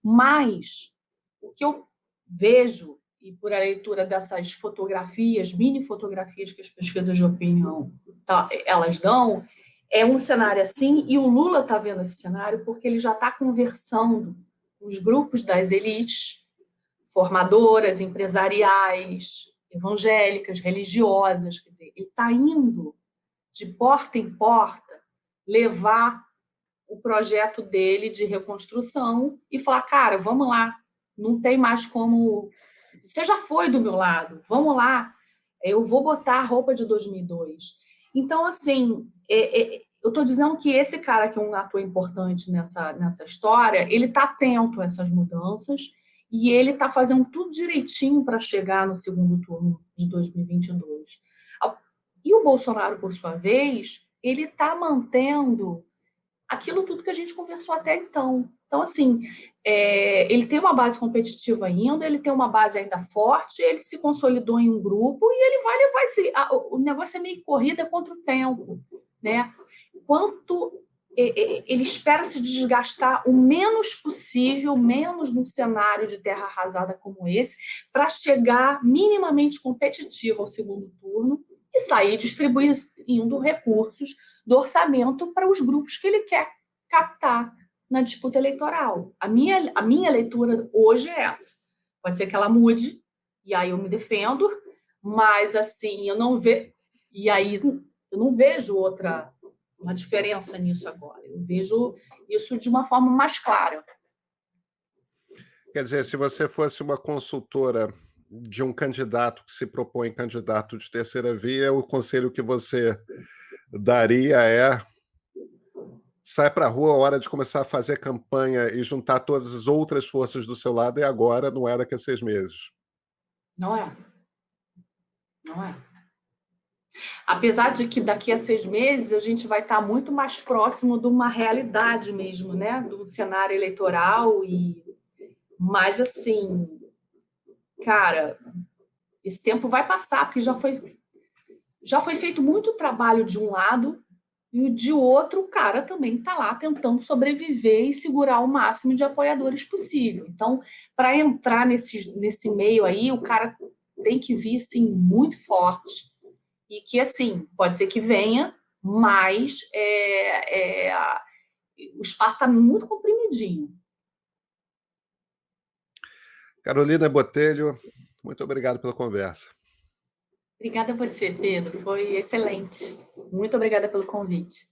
Mas o que eu vejo, e por a leitura dessas fotografias, mini fotografias que as pesquisas de opinião elas dão, é um cenário assim, e o Lula está vendo esse cenário porque ele já está conversando com os grupos das elites, formadoras, empresariais, evangélicas, religiosas, quer dizer, ele está indo de porta em porta levar o projeto dele de reconstrução e falar, cara, vamos lá, não tem mais como... Você já foi do meu lado, vamos lá, eu vou botar a roupa de 2002. Então, assim, eu estou dizendo que esse cara, que é um ator importante nessa história, ele está atento a essas mudanças e ele está fazendo tudo direitinho para chegar no segundo turno de 2022. E o Bolsonaro, por sua vez, ele está mantendo aquilo tudo que a gente conversou até então. Então, assim, ele tem uma base competitiva ainda, ele tem uma base ainda forte, ele se consolidou em um grupo e ele vai levar o negócio é meio corrida contra o tempo, né? Quanto ele espera se desgastar o menos possível, menos num cenário de terra arrasada como esse, para chegar minimamente competitivo ao segundo turno e sair distribuindo recursos do orçamento para os grupos que ele quer captar na disputa eleitoral. A minha leitura hoje é essa. Pode ser que ela mude, e aí eu me defendo, mas assim, e aí eu não vejo uma diferença nisso agora. Eu vejo isso de uma forma mais clara. Quer dizer, se você fosse uma consultora de um candidato que se propõe candidato de terceira via, o conselho que você daria é: sai para a rua, a hora de começar a fazer campanha e juntar todas as outras forças do seu lado, e agora, não é daqui a 6 meses. Não é? Não é? Apesar de que daqui a 6 meses a gente vai estar muito mais próximo de uma realidade mesmo, né? Do cenário eleitoral. Mas, assim, cara, esse tempo vai passar, porque já foi feito muito trabalho de um lado e de outro o cara também está lá tentando sobreviver e segurar o máximo de apoiadores possível. Então, para entrar nesse meio aí, o cara tem que vir assim, muito forte. E que, assim, pode ser que venha, mas o espaço está muito comprimidinho. Carolina Botelho, muito obrigado pela conversa. Obrigada a você, Pedro. Foi excelente. Muito obrigada pelo convite.